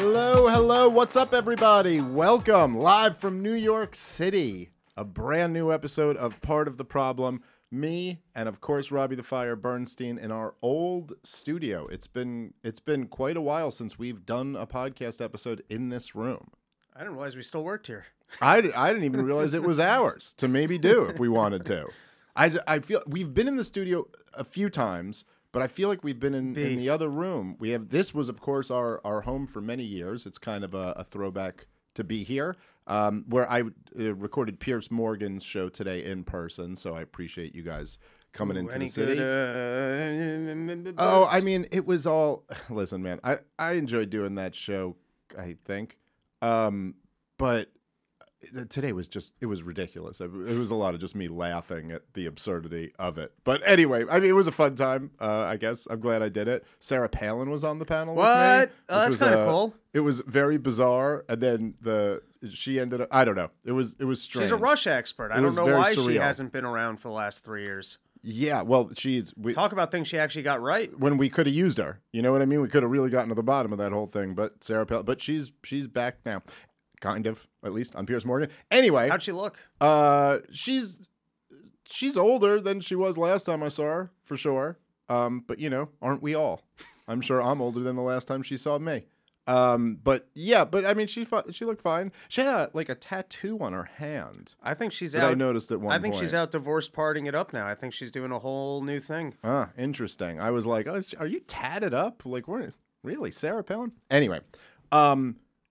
Hello, what's up, everybody? Welcome, live from New York City. A brand new episode of Part of the Problem. Me and, of course, Robbie the Fire Bernstein in our old studio. It's been quite a while since we've done a podcast episode in this room. I didn't realize we still worked here. I didn't even realize it was ours to maybe do if we wanted to. I feel we've been in the studio a few times, but I feel like we've been in the other room. This was, of course, our home for many years. It's kind of a throwback to be here, where I recorded Pierce Morgan's show today in person. So I appreciate you guys coming into the city. I mean, it was all. Listen, man, I enjoyed doing that show. I think, but. Today was it was ridiculous. It was a lot of just me laughing at the absurdity of it. But anyway, I mean, it was a fun time, I guess. I'm glad I did it. Sarah Palin was on the panel with me. What? Oh, that's kind of cool. It was very bizarre. And then she ended up, I don't know. It was strange. She's a Russia expert. I don't know why she hasn't been around for the last 3 years. Yeah, well, talk about things she actually got right. When we could have used her. You know what I mean? We could have really gotten to the bottom of that whole thing. But Sarah Palin, but she's back now. Kind of, at least on Pierce Morgan. Anyway, how'd she look? She's older than she was last time I saw her, for sure. But you know, aren't we all? I'm sure I'm older than the last time she saw me. But I mean, she looked fine. She had a tattoo on her hand. I think she's out. I noticed at one point. I think she's out divorced, partying it up now. I think she's doing a whole new thing. Ah, interesting. I was like, oh, are you tatted up? Like, really, Sarah Palin? Anyway,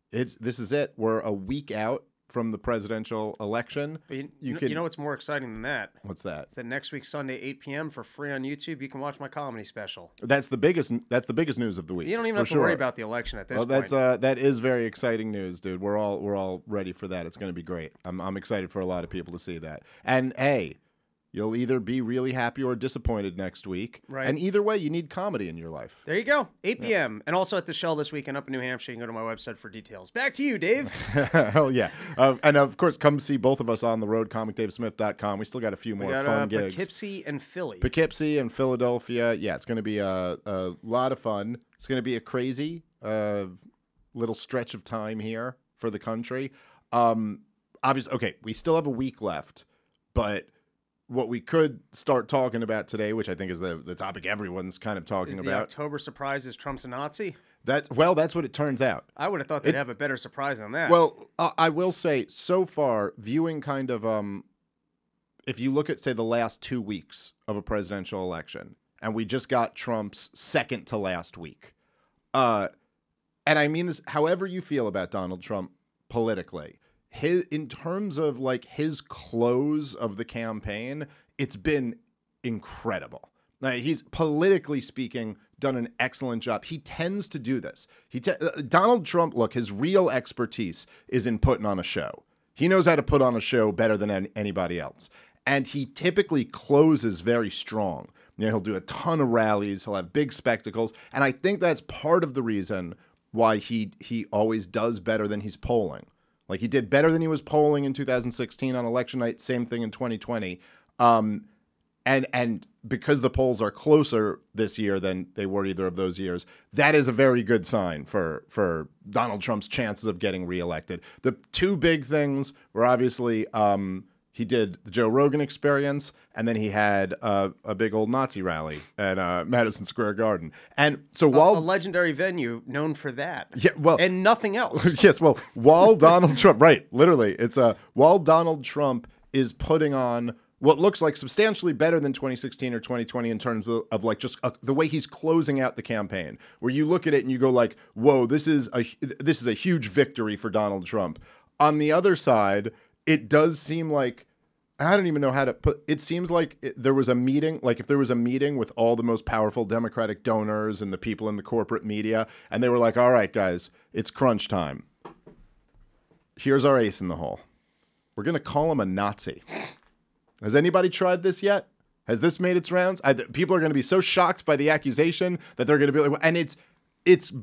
This is it. We're a week out from the presidential election. But you know what's more exciting than that? What's that? It's that next week, Sunday, 8 p.m. for free on YouTube. You can watch my comedy special. That's the biggest news of the week. You don't even have to worry about the election at this point. That is very exciting news, dude. We're all ready for that. It's going to be great. I'm excited for a lot of people to see that. And hey, you'll either be really happy or disappointed next week. Right. And either way, you need comedy in your life. There you go. 8 p.m. And also at the Shell this weekend up in New Hampshire. You can go to my website for details. Back to you, Dave. Hell yeah. And of course, come see both of us on the road, comicdavesmith.com. We still got a few more fun gigs. Poughkeepsie and Philly. Poughkeepsie and Philadelphia. Yeah, it's going to be a lot of fun. It's going to be a crazy little stretch of time here for the country. Obviously, okay, we still have a week left, but what we could start talking about today, which I think is the topic everyone's kind of talking about. The October surprise is Trump's a Nazi? That's what it turns out. I would have thought they'd have a better surprise on that. Well, I will say, so far, viewing kind of, if you look at, say, the last 2 weeks of a presidential election, and we just got Trump's second to last week, and I mean this, however you feel about Donald Trump politically, in terms of his close of the campaign, it's been incredible. Now, he's politically speaking done an excellent job. He tends to do this. Donald Trump, look, his real expertise is in putting on a show. He knows how to put on a show better than anybody else, and he typically closes very strong. You know, he'll do a ton of rallies. He'll have big spectacles, and I think that's part of the reason why he always does better than he's polling. Like, he did better than he was polling in 2016 on election night, same thing in 2020. And because the polls are closer this year than they were either of those years, that is a very good sign for Donald Trump's chances of getting reelected. The two big things were obviously he did the Joe Rogan Experience, and then he had a big old Nazi rally at Madison Square Garden. And so while a legendary venue known for that, yeah, well, and nothing else. Yes, well, while Donald Trump, right, literally, it's while Donald Trump is putting on what looks like substantially better than 2016 or 2020 in terms of just the way he's closing out the campaign, where you look at it and you go like, whoa, this is a huge victory for Donald Trump. On the other side, it does seem like, I don't even know how to put, it seems like there was a meeting, like if there was a meeting with all the most powerful Democratic donors and the people in the corporate media, and they were like, all right, guys, it's crunch time. Here's our ace in the hole. We're going to call him a Nazi. Has anybody tried this yet? Has this made its rounds? People are going to be so shocked by the accusation that they're going to be like, and it's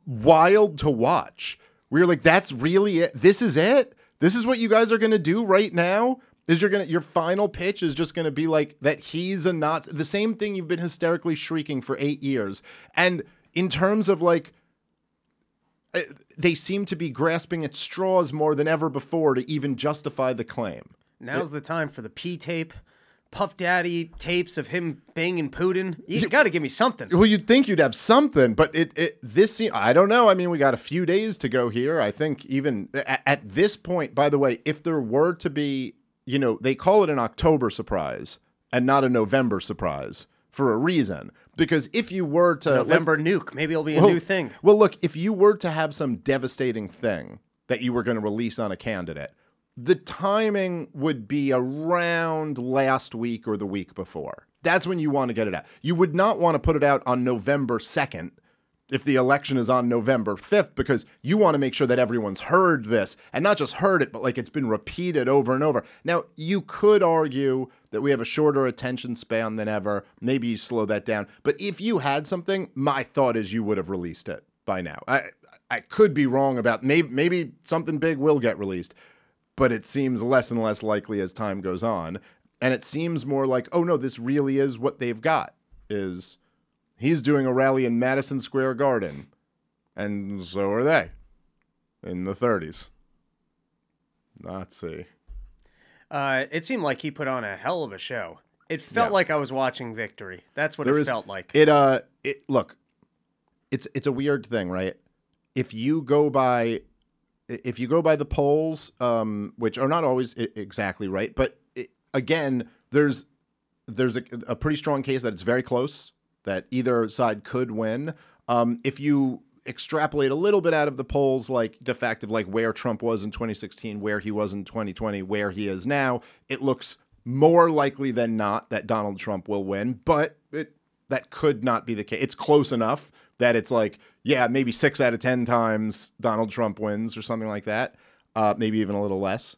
wild to watch. We're like, that's really it. This is it. This is what you guys are going to do right now. Your final pitch is just going to be like that he's a Nazi. The same thing you've been hysterically shrieking for 8 years. And in terms of like, they seem to be grasping at straws more than ever before to even justify the claim. Now's the time for the P-tape, Puff Daddy tapes of him banging Putin. You got to give me something. Well, you'd think you'd have something, but I don't know. I mean, we got a few days to go here. I think even at this point, by the way, if there were to be, they call it an October surprise and not a November surprise for a reason. Because if you were to... November nuke, maybe it'll be a new thing. Well, look, if you were to have some devastating thing that you were going to release on a candidate, the timing would be around last week or the week before. That's when you want to get it out. You would not want to put it out on November 2nd if the election is on November 5th, because you want to make sure that everyone's heard this, and not just heard it, but like it's been repeated over and over. Now, you could argue that we have a shorter attention span than ever. Maybe you slow that down. But if you had something, my thought is you would have released it by now. I could be wrong about maybe something big will get released, but it seems less and less likely as time goes on. And it seems more like, oh no, this really is what they've got, is he's doing a rally in Madison Square Garden, and so are they in the 30s. Nazi. It seemed like he put on a hell of a show. It felt like I was watching Victory. That's what it felt like. Look, it's a weird thing, right? If you go by the polls, which are not always exactly right, but again, there's a pretty strong case that it's very close, that either side could win. If you extrapolate a little bit out of the polls, like the fact of like where Trump was in 2016, where he was in 2020, where he is now, it looks more likely than not that Donald Trump will win, but that could not be the case. It's close enough that it's like, yeah, maybe 6 out of 10 times Donald Trump wins or something like that. Maybe even a little less.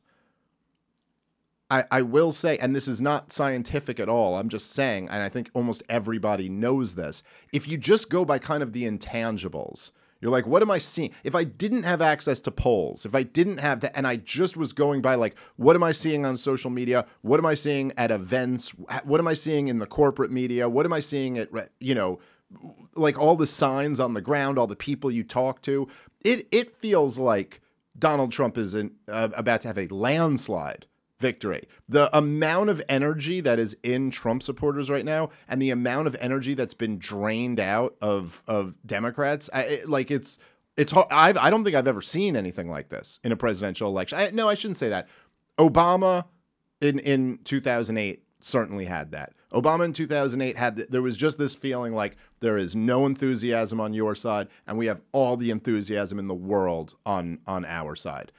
I will say, and this is not scientific at all, I'm just saying, and I think almost everybody knows this, if you just go by kind of the intangibles, you're like, what am I seeing? If I didn't have access to polls, if I didn't have that, and I just was going by like, what am I seeing on social media? What am I seeing at events? What am I seeing in the corporate media? What am I seeing at, like all the signs on the ground, all the people you talk to? It feels like Donald Trump is about to have a landslide victory. The amount of energy that is in Trump supporters right now, and the amount of energy that's been drained out of Democrats, it's hard. I don't think I've ever seen anything like this in a presidential election. No, I shouldn't say that. Obama in 2008 certainly had that. Obama in 2008 there was just this feeling like there is no enthusiasm on your side, and we have all the enthusiasm in the world on our side.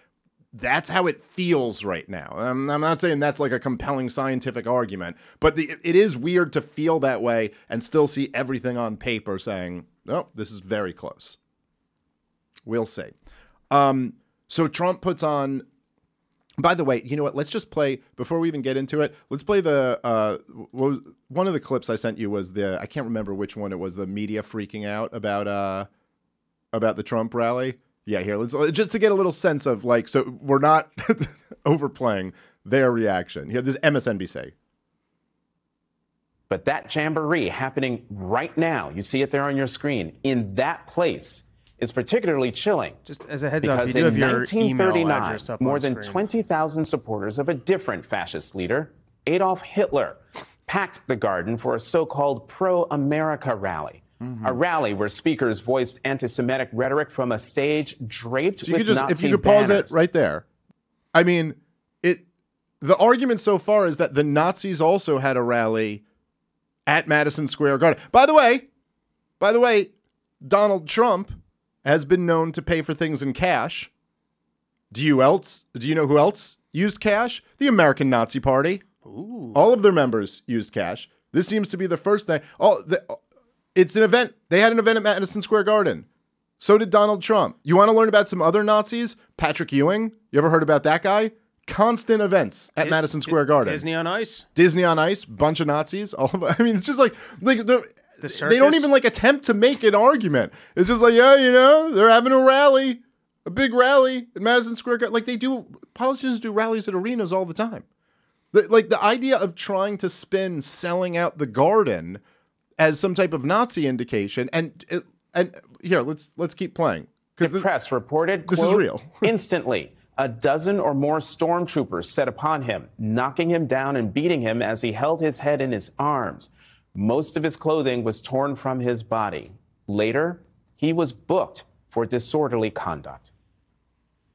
That's how it feels right now. I'm not saying that's like a compelling scientific argument, but it is weird to feel that way and still see everything on paper saying, no, this is very close. We'll see. So Trump puts on, by the way, you know what? Let's just play, before we even get into it, let's play one of the clips I sent you was I can't remember which one it was, the media freaking out about the Trump rally. Yeah, here, let's just to get a little sense of like, so we're not overplaying their reaction. Here, this is MSNBC. But that jamboree happening right now, you see it there on your screen, in that place is particularly chilling. Just as a heads up, you do in have your 1939, email address up more on than screen. 20,000 supporters of a different fascist leader, Adolf Hitler, packed the garden for a so-called pro-America rally. A rally where speakers voiced anti-Semitic rhetoric from a stage draped with Nazi if you could pause banners. it right there. I mean, the argument so far is that the Nazis also had a rally at Madison Square Garden. By the way, Donald Trump has been known to pay for things in cash. Do you know who else used cash? The American Nazi Party. Ooh. All of their members used cash. This seems to be the first thing. It's an event. They had an event at Madison Square Garden. So did Donald Trump. You want to learn about some other Nazis? Patrick Ewing. You ever heard about that guy? Constant events at Madison Square Garden. Disney on Ice. Disney on Ice. Bunch of Nazis. I mean, it's just like The they don't even like attempt to make an argument. It's just like, yeah, they're having a rally, a big rally at Madison Square Garden. Like politicians do rallies at arenas all the time. The idea of trying to spin selling out the Garden as some type of Nazi indication, and here let's keep playing. The press reported, this quote, is real. instantly, a dozen or more stormtroopers set upon him, knocking him down and beating him as he held his head in his arms. Most of his clothing was torn from his body. Later, he was booked for disorderly conduct.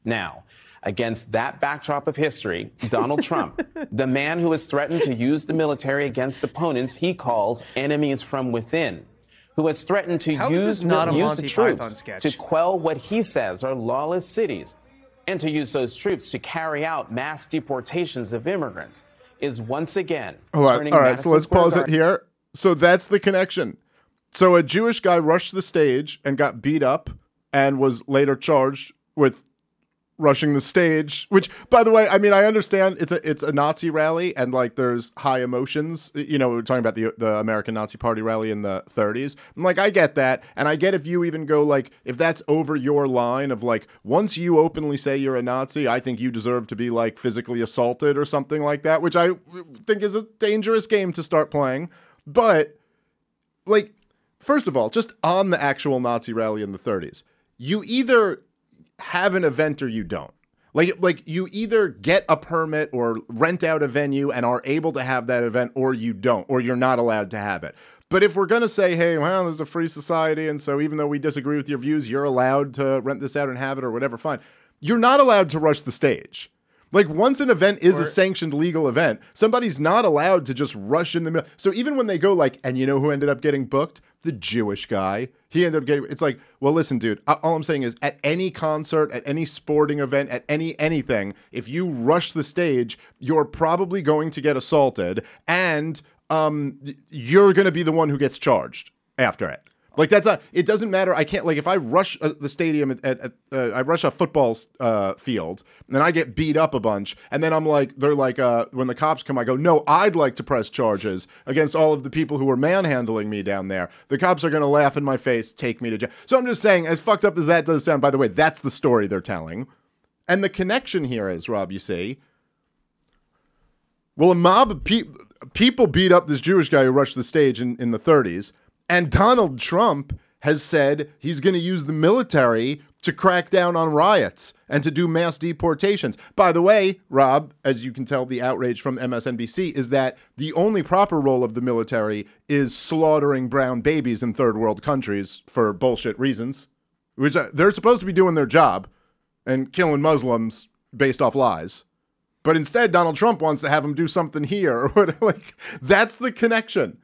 Now, against that backdrop of history, Donald Trump, the man who has threatened to use the military against opponents he calls enemies from within, who has threatened to use the troops to quell what he says are lawless cities, and to use those troops to carry out mass deportations of immigrants, is once again turning all right, so let's pause it here. So that's the connection. So a Jewish guy rushed the stage and got beat up and was later charged with rushing the stage, which, by the way, I mean, I understand it's a Nazi rally and like there's high emotions. You know, we were talking about the American Nazi Party rally in the 30s. I'm like, I get that. And I get if you even go like, if that's over your line of like, once you openly say you're a Nazi, I think you deserve to be like physically assaulted or something like that, which I think is a dangerous game to start playing. But like, first of all, just on the actual Nazi rally in the 30s, you either have an event or you don't. Like you either get a permit or rent out a venue and are able to have that event, or you don't, or you're not allowed to have it. But if we're going to say, hey, well, there's a free society, and so even though we disagree with your views, you're allowed to rent this out and have it or whatever, fine. You're not allowed to rush the stage. Like, once an event is a sanctioned legal event, somebody's not allowed to just rush in the middle. So even when they go like, and you know who ended up getting booked? The Jewish guy. He ended up getting, it's like, well, listen, dude, all I'm saying is at any concert, at any sporting event, at anything, if you rush the stage, you're probably going to get assaulted, and you're going to be the one who gets charged after it. Like, that's not, it doesn't matter. I can't, like, if I rush the stadium I rush a football field, and then I get beat up a bunch, and then I'm like, they're like, when the cops come, I go, no, I'd like to press charges against all of the people who were manhandling me down there. The cops are going to laugh in my face, take me to jail. So I'm just saying, as fucked up as that does sound, by the way, that's the story they're telling. And the connection here is, Rob, you see, well, a mob of people beat up this Jewish guy who rushed the stage in the 30s. And Donald Trump has said he's going to use the military to crack down on riots and to do mass deportations. By the way, Rob, as you can tell, the outrage from MSNBC is that the only proper role of the military is slaughtering brown babies in third world countries for bullshit reasons, which they're supposed to be doing their job and killing Muslims based off lies. But instead, Donald Trump wants to have them do something here. Like, that's the connection.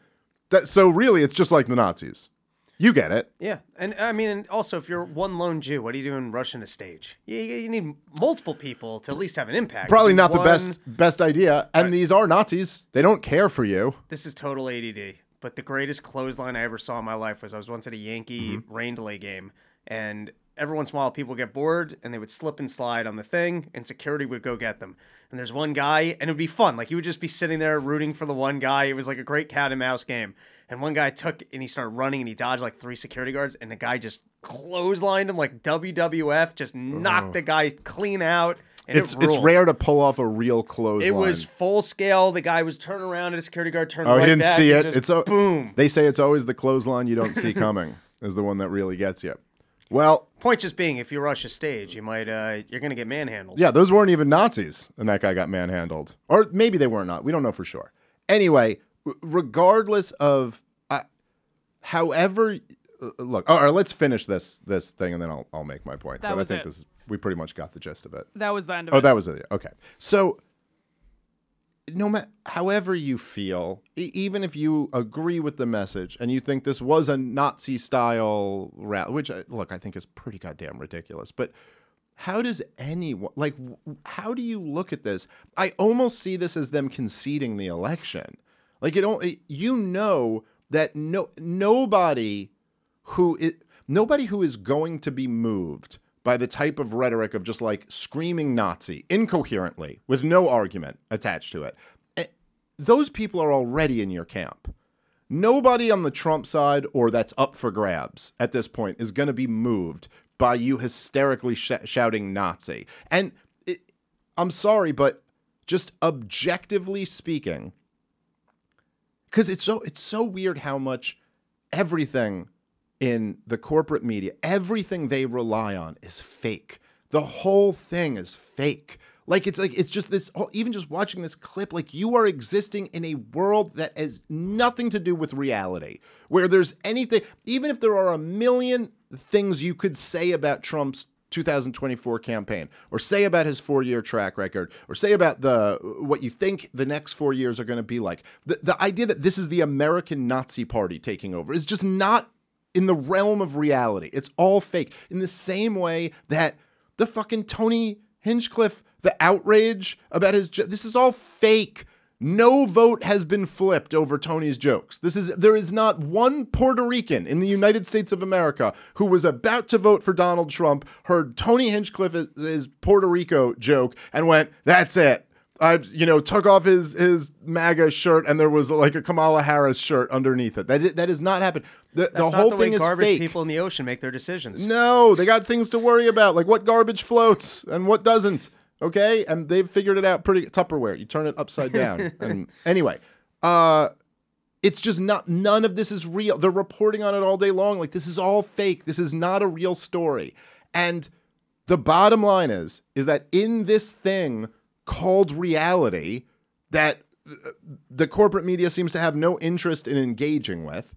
So really, it's just like the Nazis. You get it. Yeah. And I mean, and also, if you're one lone Jew, what are you doing rushing a stage? You need multiple people to at least have an impact. Probably not the best idea. And these are Nazis. They don't care for you. This is total ADD. But the greatest clothesline I ever saw in my life was I was once at a Yankee rain delay game. And every once in a while, people get bored, and they would slip and slide on the thing, and security would go get them. And there's one guy, and it would be fun. Like, you would just be sitting there rooting for the one guy. It was like a great cat and mouse game. And one guy took, and he started running, and he dodged like 3 security guards, and the guy just clotheslined him like WWF, just knocked the guy clean out. And it's rare to pull off a real clothesline. It was full scale. The guy was turning around, and a security guard turned right back. Oh, he didn't see it. It's boom. They say it's always the clothesline you don't see coming is the one that really gets you. Well, point just being, if you rush a stage, you might you're going to get manhandled. Yeah, those weren't even Nazis, and that guy got manhandled, or maybe they were not. We don't know for sure. Anyway, regardless of, however, look. All right, let's finish this thing, and then I'll make my point. But I think we pretty much got the gist of it. That was the end of it. Oh, that was it. Okay, so no matter however you feel, even if you agree with the message and you think this was a Nazi-style rally, which, look, I think is pretty goddamn ridiculous, but how does anyone, like, how do you look at this? I almost see this as them conceding the election. Like, you know that nobody who is going to be moved by the type of rhetoric of just like screaming Nazi incoherently with no argument attached to it. Those people are already in your camp. Nobody on the Trump side or that's up for grabs at this point is going to be moved by you hysterically shouting Nazi. And I'm sorry, but just objectively speaking, because it's so weird how much everything in the corporate media, everything they rely on is fake. The whole thing is fake. It's just this, even just watching this clip, like you are existing in a world that has nothing to do with reality, where there's anything, even if there are a million things you could say about Trump's 2024 campaign, or say about his 4-year track record, or say about what you think the next 4 years are going to be like. The idea that this is the American Nazi Party taking over is just not in the realm of reality. It's all fake. In the same way that the fucking Tony Hinchcliffe, the outrage about this is all fake. No vote has been flipped over Tony's jokes. There is not one Puerto Rican in the United States of America who was about to vote for Donald Trump, heard Tony Hinchcliffe's Puerto Rico joke, and went, "That's it." Took off his MAGA shirt, and there was like a Kamala Harris shirt underneath it. That has not happened. The whole thing is fake. People in the ocean make their decisions. No, they got things to worry about, like what garbage floats and what doesn't. Okay, and they've figured it out pretty. Tupperware, you turn it upside down. And anyway, it's just none of this is real. They're reporting on it all day long. Like, this is all fake. This is not a real story. And the bottom line is that in this thing called reality that the corporate media seems to have no interest in engaging with,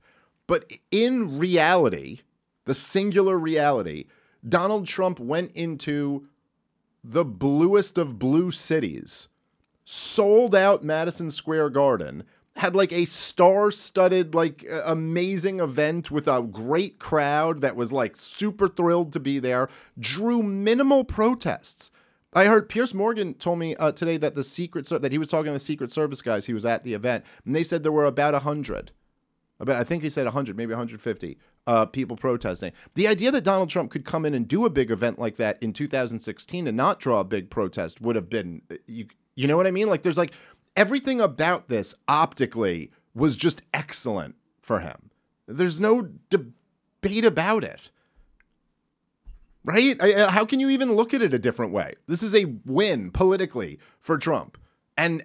but in reality, the singular reality, Donald Trump went into the bluest of blue cities, sold out Madison Square Garden, had like a star-studded, like amazing event with a great crowd that was like super thrilled to be there, drew minimal protests. I heard Piers Morgan told me today that that he was talking to the Secret Service guys. He was at the event, and they said there were about 100. I think he said 100, maybe 150 people protesting. The idea that Donald Trump could come in and do a big event like that in 2016 and not draw a big protest would have been, you know what I mean? Like, there's like everything about this optically was just excellent for him. There's no debate about it. Right? How can you even look at it a different way? This is a win politically for Trump. And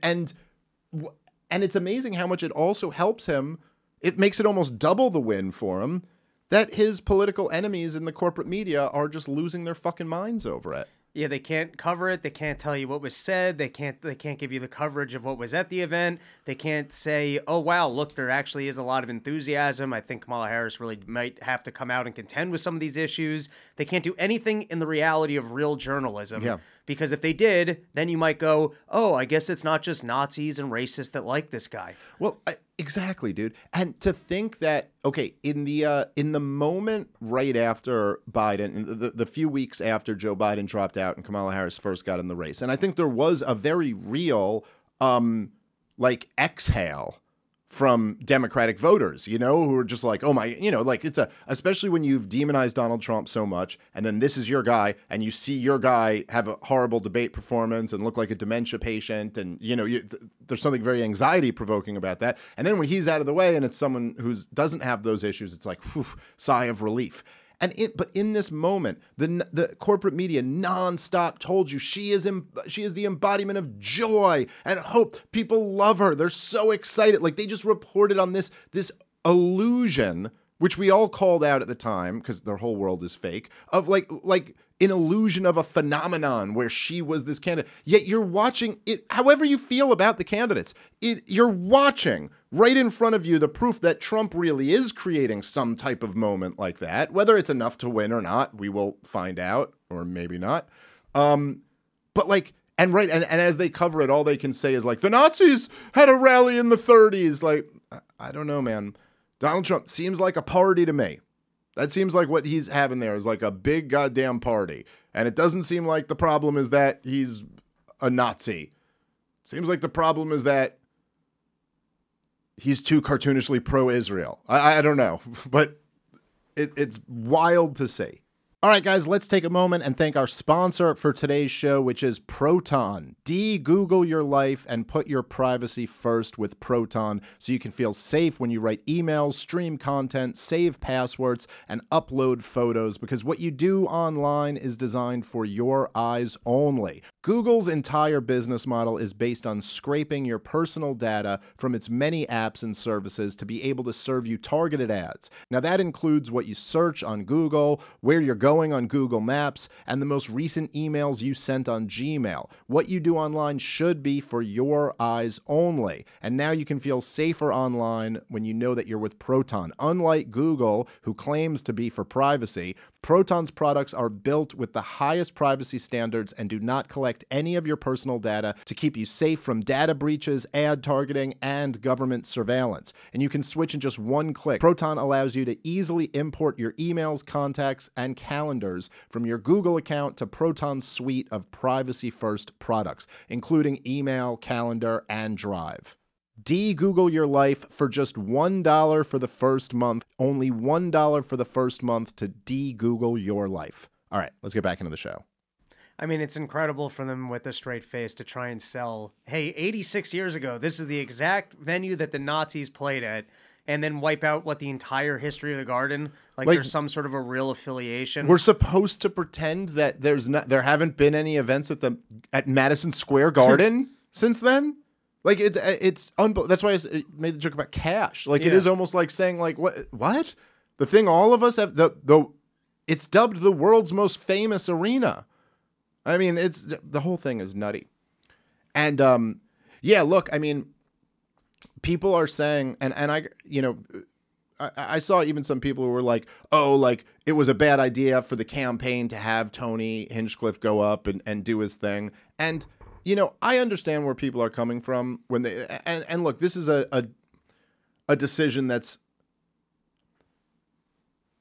it's amazing how much it also helps him. It makes it almost double the win for him that his political enemies in the corporate media are just losing their fucking minds over it. Yeah, they can't cover it. They can't tell you what was said. They can't give you the coverage of what was at the event. They can't say, "Oh wow, look, there actually is a lot of enthusiasm. I think Kamala Harris really might have to come out and contend with some of these issues." They can't do anything in the reality of real journalism. Yeah. Because if they did, then you might go, "Oh, I guess it's not just Nazis and racists that like this guy." Well, exactly, dude. And to think that, okay, in the moment right after Biden, the few weeks after Joe Biden dropped out and Kamala Harris first got in the race, and I think there was a very real exhale from Democratic voters, who are just like, oh my, like especially when you've demonized Donald Trump so much, and then this is your guy, and you see your guy have a horrible debate performance and look like a dementia patient, and there's something very anxiety provoking about that. And then when he's out of the way and it's someone who doesn't have those issues, it's like, whew, sigh of relief. But in this moment, the corporate media nonstop told you she is the embodiment of joy and hope. People love her. They're so excited. Like, they just reported on this illusion, which we all called out at the time because their whole world is fake, of like an illusion of a phenomenon where she was this candidate. Yet you're watching it, however you feel about the candidates, you're watching right in front of you the proof that Trump really is creating some type of moment like that. Whether it's enough to win or not, we will find out, or maybe not. But like, and as they cover it, all they can say is like, the Nazis had a rally in the 30s. Like, I don't know, man. Donald Trump seems like a party to me. That seems like what he's having there is like a big goddamn party. And it doesn't seem like the problem is that he's a Nazi. It seems like the problem is that he's too cartoonishly pro-Israel. I don't know, but it's wild to see. All right, guys, let's take a moment and thank our sponsor for today's show, which is Proton. De-Google your life and put your privacy first with Proton so you can feel safe when you write emails, stream content, save passwords, and upload photos, because what you do online is designed for your eyes only. Google's entire business model is based on scraping your personal data from its many apps and services to be able to serve you targeted ads. Now, that includes what you search on Google, where you're going on Google Maps, and the most recent emails you sent on Gmail. What you do online should be for your eyes only. And now you can feel safer online when you know that you're with Proton. Unlike Google, who claims to be for privacy, Proton's products are built with the highest privacy standards and do not collect any of your personal data to keep you safe from data breaches, ad targeting, and government surveillance. And you can switch in just one click. Proton allows you to easily import your emails, contacts, and calendars from your Google account to Proton's suite of privacy-first products, including email, calendar, and Drive. De-Google your life for just $1 for the first month. Only $1 for the first month to de-Google your life. All right, let's get back into the show. I mean, it's incredible for them with a straight face to try and sell, hey, 86 years ago, this is the exact venue that the Nazis played at, and then wipe out what the entire history of the Garden, like there's some sort of a real affiliation. We're supposed to pretend that there haven't been any events at Madison Square Garden since then? Like it's that's why I made the joke about cash. Like it is almost like saying like what? The thing all of us have it's dubbed the world's most famous arena. I mean, the whole thing is nutty. And yeah, look, I mean, people are saying, and I saw even some people who were like, oh, like it was a bad idea for the campaign to have Tony Hinchcliffe go up and do his thing. And I understand where people are coming from when they and look, this is a decision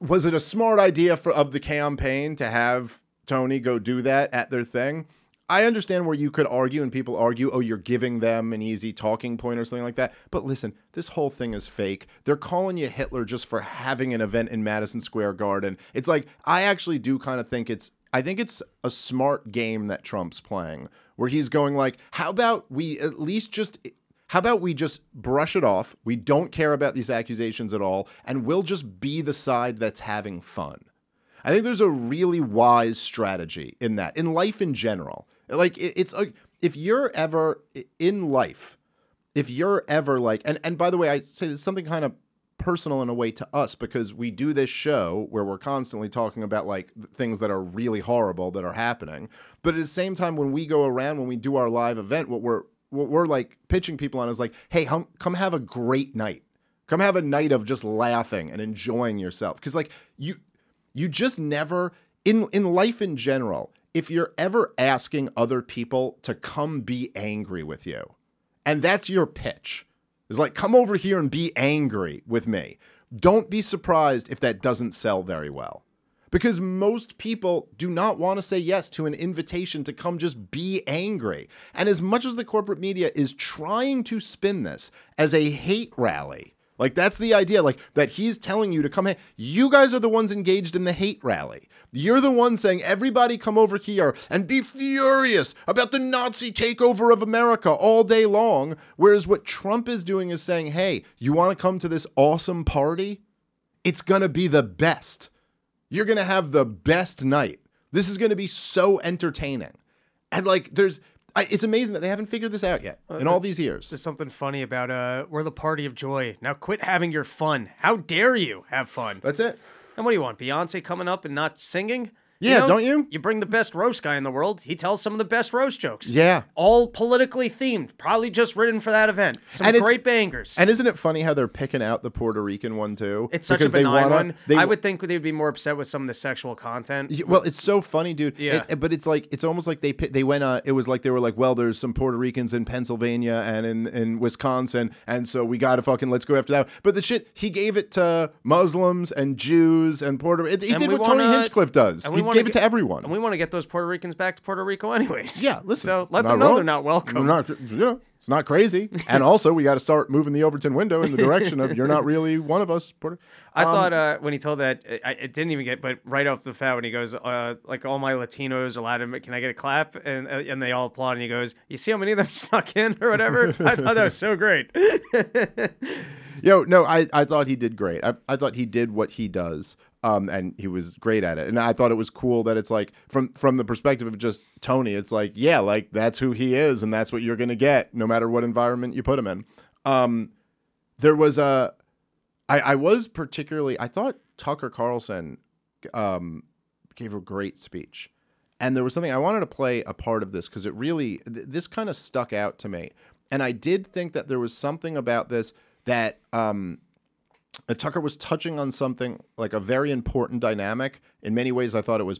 was it a smart idea of the campaign to have Tony go do that at their thing? I understand where you could argue and people argue, oh, you're giving them an easy talking point or something like that. But listen, this whole thing is fake. They're calling you Hitler just for having an event in Madison Square Garden. It's like, I actually do kind of think I think it's a smart game that Trump's playing, where he's going like, how about we just brush it off? We don't care about these accusations at all, and we'll just be the side that's having fun. I think there's a really wise strategy in that, in life in general. Like, it's like, if you're ever in life, if you're ever like, and by the way, I say there's something kind of personal in a way to us, because we do this show where we're constantly talking about like things that are really horrible that are happening. But at the same time, when we go around, when we do our live event, what we're like pitching people on is like, hey, come have a great night. Come have a night of just laughing and enjoying yourself. Because like you just never, in life in general, if you're ever asking other people to come be angry with you, and that's your pitch, it's like, come over here and be angry with me, don't be surprised if that doesn't sell very well. Because most people do not want to say yes to an invitation to come just be angry. And as much as the corporate media is trying to spin this as a hate rally, like that's the idea, like that he's telling you to come here. You guys are the ones engaged in the hate rally. You're the ones saying, everybody come over here and be furious about the Nazi takeover of America all day long. Whereas what Trump is doing is saying, hey, you want to come to this awesome party? It's going to be the best. You're going to have the best night. This is going to be so entertaining. And like, it's amazing that they haven't figured this out yet in all these years. There's something funny about, we're the party of joy. Now quit having your fun. How dare you have fun? That's it. And what do you want? Beyonce coming up and not singing? Yeah, don't you? You bring the best roast guy in the world. He tells some of the best roast jokes. Yeah. All politically themed. Probably just written for that event. Some great bangers. And isn't it funny how they're picking out the Puerto Rican one, too? It's such a benign one. I would think they'd be more upset with some of the sexual content. Well, it's so funny, dude. Yeah. But it's like, it's almost like they went, it was like they were like, well, there's some Puerto Ricans in Pennsylvania and in Wisconsin, and so we got to let's go after that. But the shit, he gave it to Muslims and Jews and Puerto Rican. He did what Tony Hinchcliffe does. And we want gave it to everyone. And we want to get those Puerto Ricans back to Puerto Rico anyways. Yeah, listen. So let them know they're not welcome. It's not crazy. And also, we got to start moving the Overton window in the direction of you're not really one of us. I thought when he told that, it didn't even get, but right off the bat when he goes, like all my Latinos are allowed, can I get a clap? And they all applaud, and he goes, you see how many of them snuck in or whatever? I thought that was so great. I thought he did great. I thought he did what he does. And he was great at it. And I thought it was cool that it's like, from the perspective of just Tony, it's like, yeah, like that's who he is, and that's what you're going to get no matter what environment you put him in. There was I thought Tucker Carlson gave a great speech. And there was something, I wanted to play a part of this because it really, this kind of stuck out to me. And I did think that there was something about this that, Tucker was touching on something like a very important dynamic. In many ways, I thought it was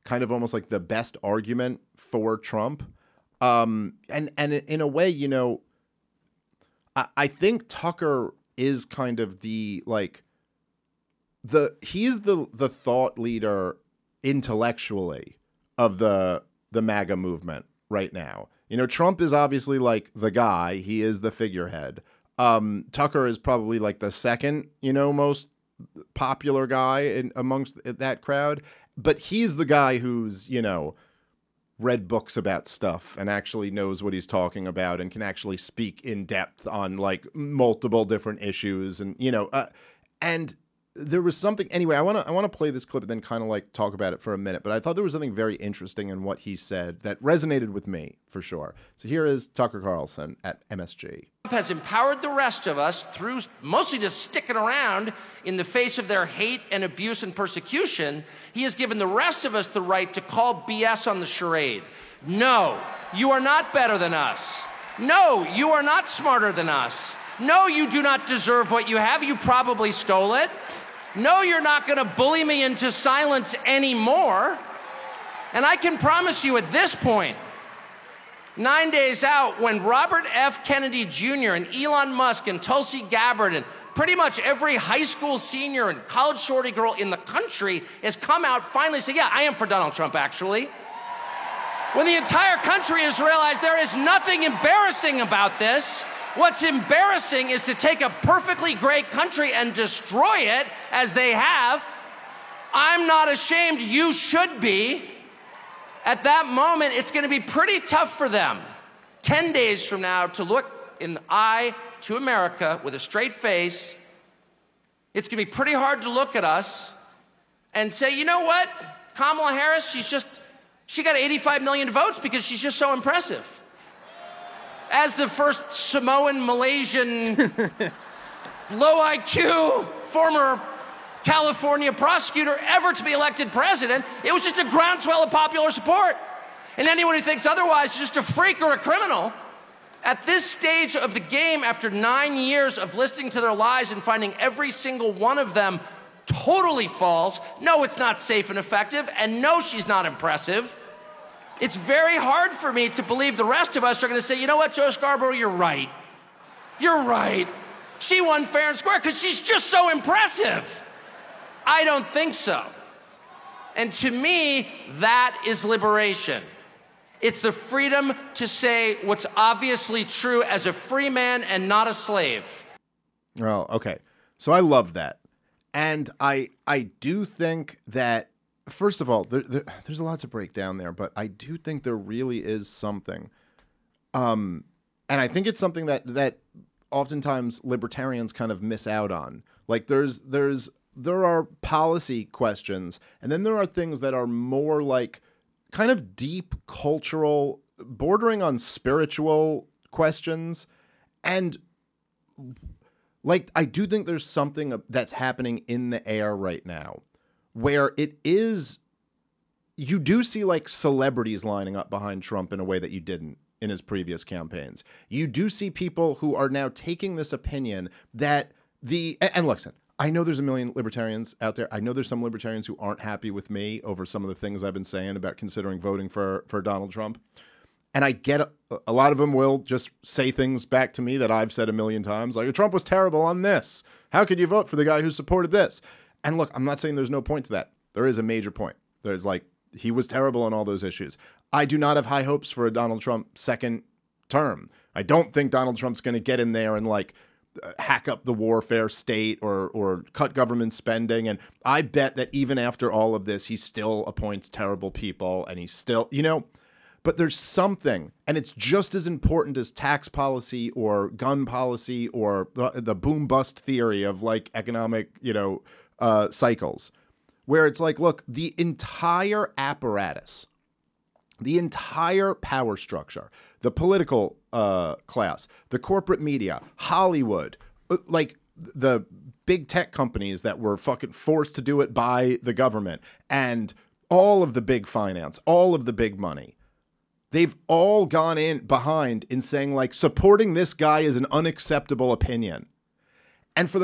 kind of almost like the best argument for Trump. And in a way, I think Tucker is kind of he's the thought leader intellectually of the MAGA movement right now. Trump is obviously like the guy. He is the figurehead. Tucker is probably like the second, most popular guy amongst that crowd, but he's the guy who's, read books about stuff and actually knows what he's talking about and can actually speak in depth on like multiple different issues and, and there was something anyway. I want to play this clip and then kind of like talk about it for a minute. But I thought there was something very interesting in what he said that resonated with me for sure. So here is Tucker Carlson at MSG. Trump has empowered the rest of us through mostly just sticking around in the face of their hate and abuse and persecution. He has given the rest of us the right to call BS on the charade. No, you are not better than us. No, you are not smarter than us. No, you do not deserve what you have. You probably stole it. No, you're not going to bully me into silence anymore. And I can promise you at this point, 9 days out, when Robert F. Kennedy Jr. and Elon Musk and Tulsi Gabbard and pretty much every high school senior and college shorty girl in the country has come out finally say, yeah, I am for Donald Trump, actually. When the entire country has realized there is nothing embarrassing about this. What's embarrassing is to take a perfectly great country and destroy it, as they have. I'm not ashamed. You should be. At that moment, it's going to be pretty tough for them 10 days from now to look in the eye to America with a straight face. It's going to be pretty hard to look at us and say, you know what? Kamala Harris, she got 85 million votes because she's just so impressive. As the first Samoan, Malaysian, low IQ, former California prosecutor ever to be elected president, it was just a groundswell of popular support. And anyone who thinks otherwise is just a freak or a criminal. At this stage of the game, after 9 years of listening to their lies and finding every single one of them totally false, no, it's not safe and effective, and no, she's not impressive. It's very hard for me to believe the rest of us are going to say, you know what, Joe Scarborough, you're right. You're right. She won fair and square because she's just so impressive. I don't think so. And to me, that is liberation. It's the freedom to say what's obviously true as a free man and not a slave. Oh, okay. So I love that. And I do think that, first of all, there's a lot to break down there, but I do think there really is something. And I think it's something that oftentimes libertarians kind of miss out on. Like there are policy questions, and then there are things that are more like kind of deep cultural, bordering on spiritual questions. And like, I do think there's something that's happening in the air right now where it is, you do see like celebrities lining up behind Trump in a way that you didn't in his previous campaigns. You do see people who are now taking this opinion that and listen, I know there's a million libertarians out there. I know there's some libertarians who aren't happy with me over some of the things I've been saying about considering voting for Donald Trump. And I get a lot of them will just say things back to me that I've said a million times, like, Trump was terrible on this. How could you vote for the guy who supported this? And look, I'm not saying there's no point to that. There is a major point. There's like, he was terrible on all those issues. I do not have high hopes for a Donald Trump second term. I don't think Donald Trump's going to get in there and like hack up the warfare state or cut government spending. And I bet that even after all of this, he still appoints terrible people, and he's still, you know, but there's something, and it's just as important as tax policy or gun policy or the boom bust theory of like economic, you know, cycles, where it's like, look, the entire apparatus, the entire power structure, the political class, the corporate media, Hollywood, like the big tech companies that were fucking forced to do it by the government, and all of the big finance, all of the big money, they've all gone in behind in saying like supporting this guy is an unacceptable opinion. And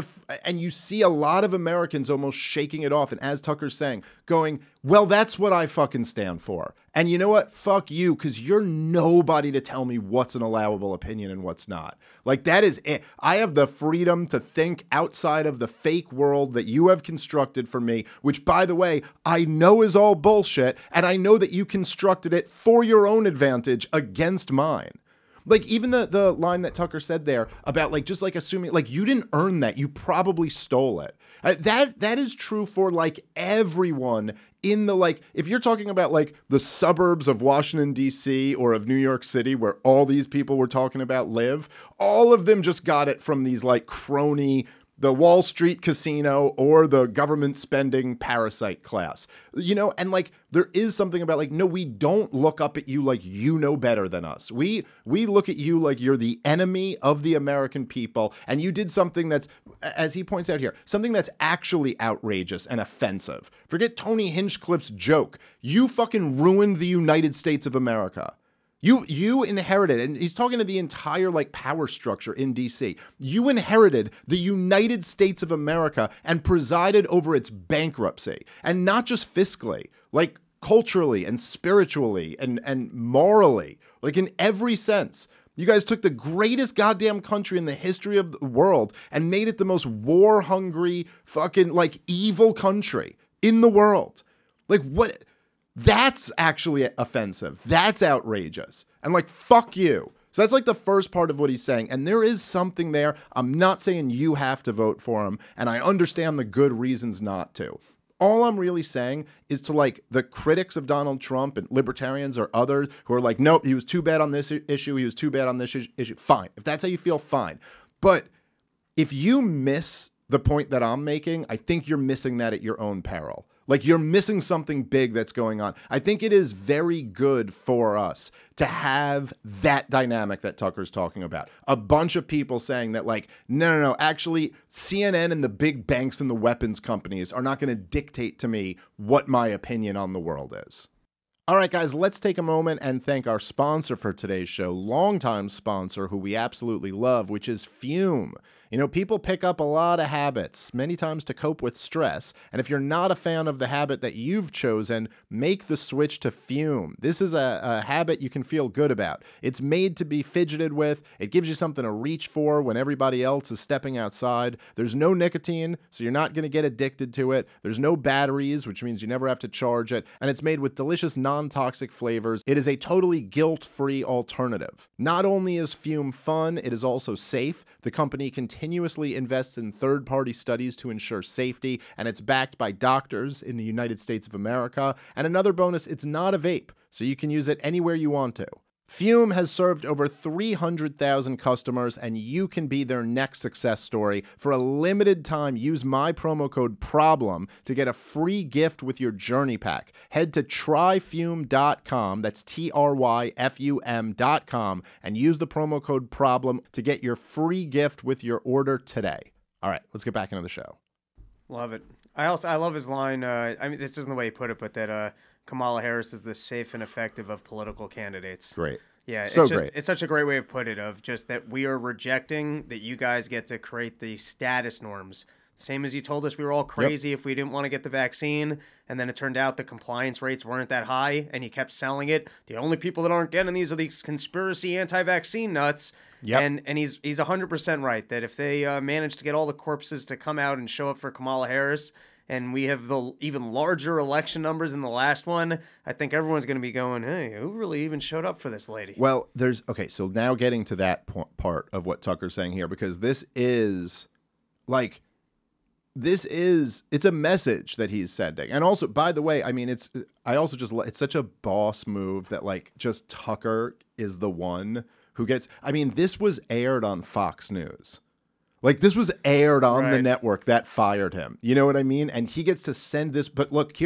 and you see a lot of Americans almost shaking it off. And as Tucker's saying, going, well, that's what I fucking stand for. And you know what? Fuck you, because you're nobody to tell me what's an allowable opinion and what's not. Like, that is it. I have the freedom to think outside of the fake world that you have constructed for me, which, by the way, I know is all bullshit. And I know that you constructed it for your own advantage against mine. Like, even the line that Tucker said there about like just like assuming like you didn't earn that, you probably stole it. That is true for like everyone in the, like, if you're talking about like the suburbs of Washington, D.C. or of New York City, where all these people we're talking about live, all of them just got it from these like crony, the Wall Street casino or the government spending parasite class, you know. And like, there is something about like, no, we don't look up at you like you know better than us. We look at you like you're the enemy of the American people. And you did something that's, as he points out here, something that's actually outrageous and offensive. Forget Tony Hinchcliffe's joke. You fucking ruined the United States of America. You inherited, and he's talking to the entire like power structure in DC. You inherited the United States of America and presided over its bankruptcy, and not just fiscally, like culturally and spiritually and morally, like in every sense. You guys took the greatest goddamn country in the history of the world and made it the most war-hungry, fucking like evil country in the world. Like, what? That's actually offensive. That's outrageous. And like, fuck you. So that's like the first part of what he's saying. And there is something there. I'm not saying you have to vote for him, and I understand the good reasons not to. All I'm really saying is to like the critics of Donald Trump and libertarians or others who are like, nope, he was too bad on this issue. He was too bad on this issue. Fine. If that's how you feel, fine. But if you miss the point that I'm making, I think you're missing that at your own peril. Like, you're missing something big that's going on. I think it is very good for us to have that dynamic that Tucker's talking about. A bunch of people saying that, like, no, actually, CNN and the big banks and the weapons companies are not going to dictate to me what my opinion on the world is. All right, guys, let's take a moment and thank our sponsor for today's show, longtime sponsor who we absolutely love, which is Fume. You know, people pick up a lot of habits, many times to cope with stress. And if you're not a fan of the habit that you've chosen, make the switch to Fume. This is a habit you can feel good about. It's made to be fidgeted with. It gives you something to reach for when everybody else is stepping outside. There's no nicotine, so you're not going to get addicted to it. There's no batteries, which means you never have to charge it. And it's made with delicious non-toxic flavors. It is a totally guilt-free alternative. Not only is Fume fun, it is also safe. The company continuously invests in third-party studies to ensure safety, and it's backed by doctors in the United States of America. And another bonus, it's not a vape, so you can use it anywhere you want to. Fume has served over 300,000 customers, and you can be their next success story. For a limited time, use my promo code PROBLEM to get a free gift with your Journey Pack. Head to tryfume.com, that's TRYFUM.com, and use the promo code PROBLEM to get your free gift with your order today. All right, let's get back into the show. Love it. I love his line. I mean, this isn't the way he put it, but that Kamala Harris is the safe and effective of political candidates. Great. Yeah, so it's just, great. It's such a great way of putting it, of just that we are rejecting that you guys get to create the status norms. Same as you told us we were all crazy if we didn't want to get the vaccine, and then it turned out the compliance rates weren't that high, and you kept selling it. The only people that aren't getting these are these conspiracy anti-vaccine nuts. Yep. And he's 100% right that if they manage to get all the corpses to come out and show up for Kamala Harris, and we have the even larger election numbers than the last one, I think everyone's going to be going, hey, who really even showed up for this lady? Well, okay, so now getting to that part of what Tucker's saying here, because this is like, it's a message that he's sending. And also, by the way, I mean, it's such a boss move that like just Tucker is the one who gets, I mean, this was aired on Fox News. Like this was aired on the network that fired him. You know what I mean? And he gets to send this, but look,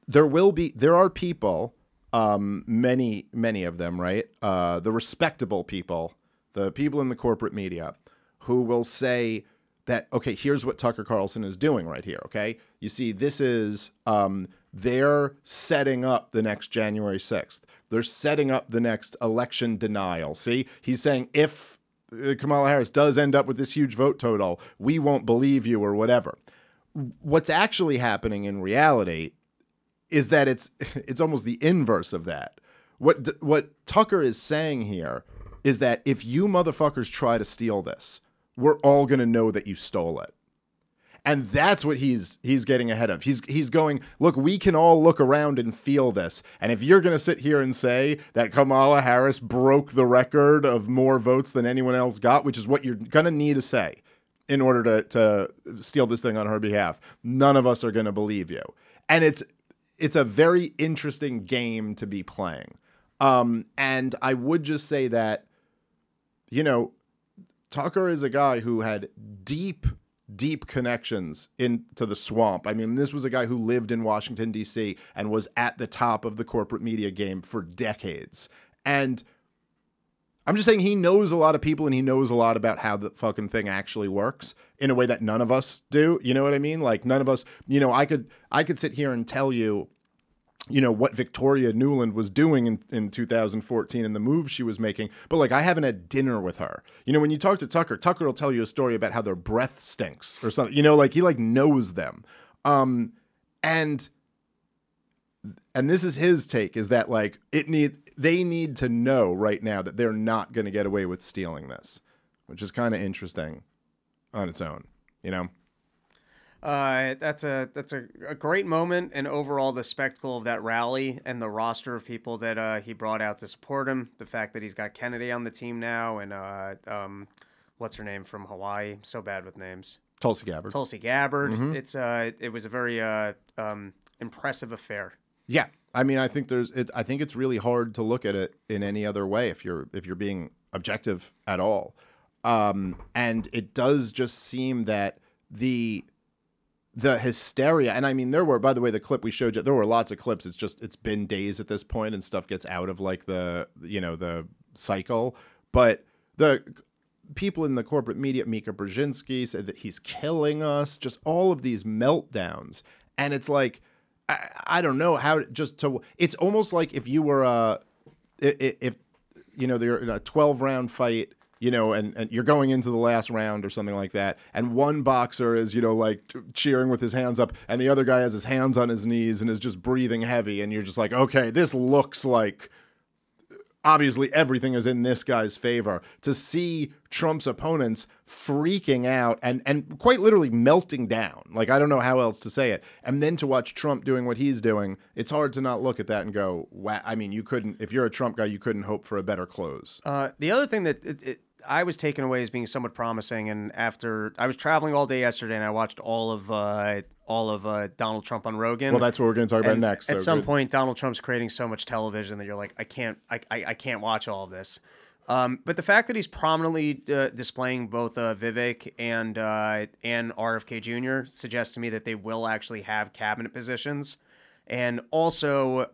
there are people, many of them, right? The respectable people, the people in the corporate media who will say, that, okay, here's what Tucker Carlson is doing right here, okay? You see, this is, they're setting up the next January 6th. They're setting up the next election denial. See, he's saying if Kamala Harris does end up with this huge vote total, we won't believe you or whatever. What's actually happening in reality is that it's almost the inverse of that. What Tucker is saying here is that if you motherfuckers try to steal this, we're all going to know that you stole it. And that's what he's getting ahead of. He's going, look, we can all look around and feel this. And if you're going to sit here and say that Kamala Harris broke the record of more votes than anyone else got, which is what you're going to need to say in order to steal this thing on her behalf, none of us are going to believe you. And it's a very interesting game to be playing. And I would just say that, you know, Tucker is a guy who had deep connections into the swamp. I mean, this was a guy who lived in Washington, D.C. and was at the top of the corporate media game for decades. And I'm just saying he knows a lot of people and he knows a lot about how the fucking thing actually works in a way that none of us do. You know what I mean? Like none of us, you know, I could sit here and tell you, you know, what Victoria Nuland was doing in 2014 and the moves she was making. But like, I haven't had dinner with her. You know, when you talk to Tucker will tell you a story about how their breath stinks or something, you know, like he like knows them. And this is his take, is that like they need to know right now that they're not going to get away with stealing this, which is kind of interesting on its own, you know? That's a great moment, and overall the spectacle of that rally and the roster of people that he brought out to support him. The fact that he's got Kennedy on the team now, and what's her name from Hawaii? I'm so bad with names. Tulsi Gabbard. Mm-hmm. It was a very impressive affair. Yeah, I mean, I think it's really hard to look at it in any other way if you're being objective at all, and it does just seem that the hysteria, and I mean, there were, by the way, the clip we showed you, there were lots of clips. It's been days at this point and stuff gets out of like the cycle. But the people in the corporate media, Mika Brzezinski said that he's killing us, just all of these meltdowns. And it's like, I don't know how it's almost like if you were, if you know, they're in a 12-round fight, you know, and you're going into the last round or something like that, and one boxer is, you know, like cheering with his hands up, and the other guy has his hands on his knees and is just breathing heavy, and you're just like, okay, this looks like obviously everything is in this guy's favor. To see Trump's opponents freaking out and quite literally melting down, like I don't know how else to say it, and then to watch Trump doing what he's doing, it's hard to not look at that and go, wow. I mean, you couldn't, if you're a Trump guy, you couldn't hope for a better close. The other thing that I was taken away as being somewhat promising, and after I was traveling all day yesterday, and I watched all of Donald Trump on Rogan. Well, that's what we're going to talk about next. At some point, Donald Trump's creating so much television that you're like, I can't watch all of this. But the fact that he's prominently displaying both Vivek and RFK Jr. suggests to me that they will actually have cabinet positions, and also.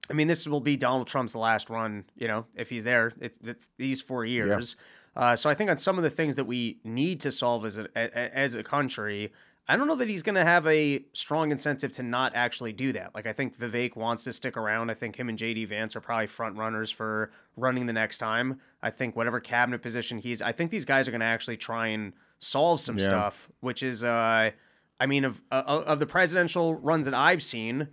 I mean, this will be Donald Trump's last run, you know, if he's there. It's these 4 years. Yeah. So I think on some of the things that we need to solve as a country, I don't know that he's going to have a strong incentive to not actually do that. Like, I think Vivek wants to stick around. I think him and J.D. Vance are probably front runners for running the next time. I think whatever cabinet position I think these guys are going to actually try and solve some stuff, which is, I mean, of the presidential runs that I've seen,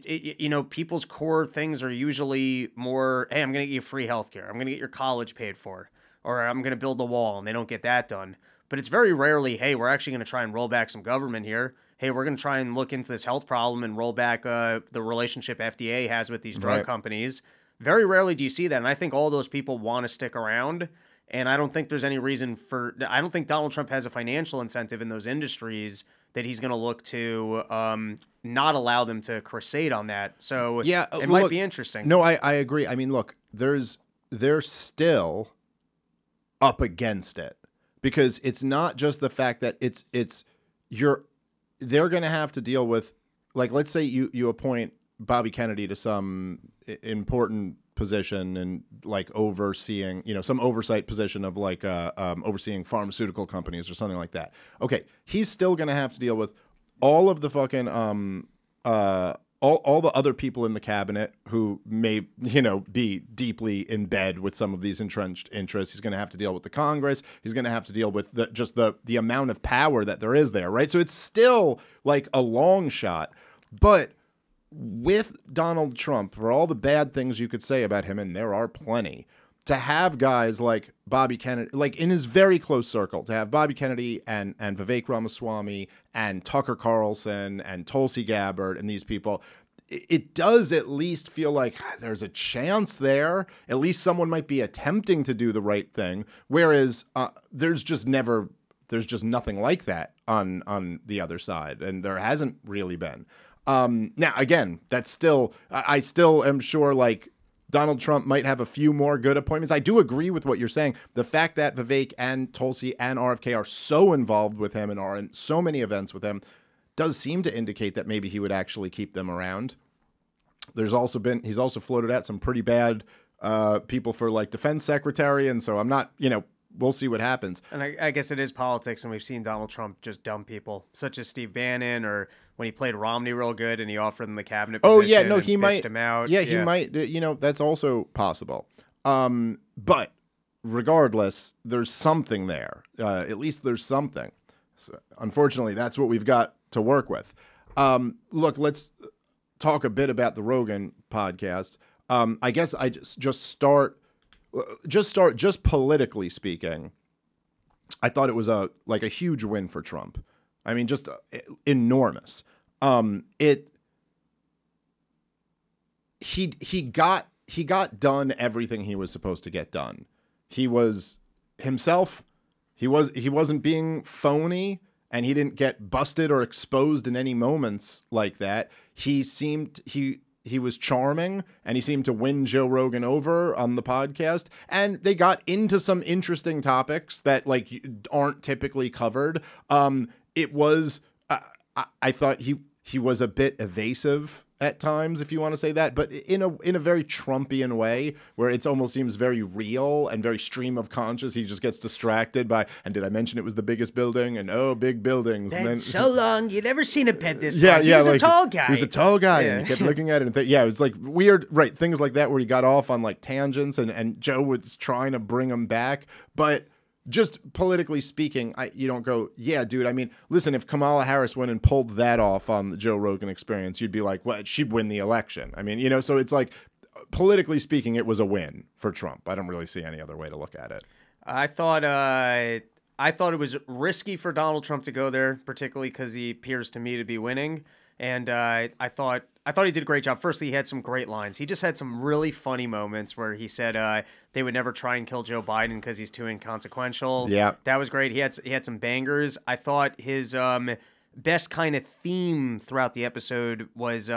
you know, people's core things are usually more, hey, I'm going to get you free healthcare. I'm going to get your college paid for, or I'm going to build a wall, and they don't get that done. but it's very rarely, hey, we're actually going to try and roll back some government here. Hey, we're going to try and look into this health problem and roll back the relationship FDA has with these drug companies. Very rarely do you see that, and I think all those people want to stick around, and I don't think there's any reason for... I don't think Donald Trump has a financial incentive in those industries that he's going to look to not allow them to crusade on that. So it might be interesting. No, I agree. I mean, look, they're still up against it, because it's not just the fact that they're going to have to deal with, like, let's say you appoint Bobby Kennedy to some important position and like overseeing, some oversight position of like overseeing pharmaceutical companies or something like that. Okay, he's still going to have to deal with all of the fucking all the other people in the cabinet who may, be deeply in bed with some of these entrenched interests. He's going to have to deal with the Congress. He's going to have to deal with the amount of power that there is there, right? So it's still like a long shot. But with Donald Trump, for all the bad things you could say about him, and there are plenty, to have guys like Bobby Kennedy, like in his very close circle, to have Bobby Kennedy and Vivek Ramaswamy and Tucker Carlson and Tulsi Gabbard and these people, it does at least feel like there's a chance there. At least someone might be attempting to do the right thing. Whereas there's just nothing like that on the other side, and there hasn't really been. Now, again, that's still, I still am sure like Donald Trump might have a few more good appointments. I do agree with what you're saying. The fact that Vivek and Tulsi and RFK are so involved with him and are in so many events with him does seem to indicate that maybe he would actually keep them around. He's also floated out some pretty bad people for like defense secretary. And so I'm not, we'll see what happens. And I guess it is politics, and we've seen Donald Trump just dump people, such as Steve Bannon, or when he played Romney real good and he offered him the cabinet position. Oh, yeah, no, he might. Him out. Yeah, he might. That's also possible. But regardless, there's something there. At least there's something. So, unfortunately, that's what we've got to work with. Look, let's talk a bit about the Rogan podcast. I guess I just politically speaking, I thought it was a huge win for Trump. I mean, just enormous. He got done everything he was supposed to get done. He was himself. He wasn't being phony, and he didn't get busted or exposed in any moments like that. He was charming, and he seemed to win Joe Rogan over on the podcast. And they got into some interesting topics that aren't typically covered. It was, I thought he was a bit evasive at times, if you want to say that, but in a very Trumpian way, where it almost seems very real and very stream of conscious. He just gets distracted by, and did I mention it was the biggest building? And big buildings. That's and then, so long. You never seen a pet this long. He was a tall guy. He was a tall guy, and he kept looking at it. And it's like weird, right? Things like that where he got off on like tangents, and Joe was trying to bring him back, but. Just politically speaking, you don't go, yeah, dude. I mean, listen, if Kamala Harris went and pulled that off on the Joe Rogan Experience, you'd be like, well, she'd win the election. I mean, so it's like, politically speaking, it was a win for Trump. I don't really see any other way to look at it. I thought it was risky for Donald Trump to go there, particularly because he appears to me to be winning. And I thought he did a great job. Firstly, he had some great lines. He just had some really funny moments where he said they would never try and kill Joe Biden because he's too inconsequential. Yeah, that was great. He had some bangers. I thought his best kind of theme throughout the episode was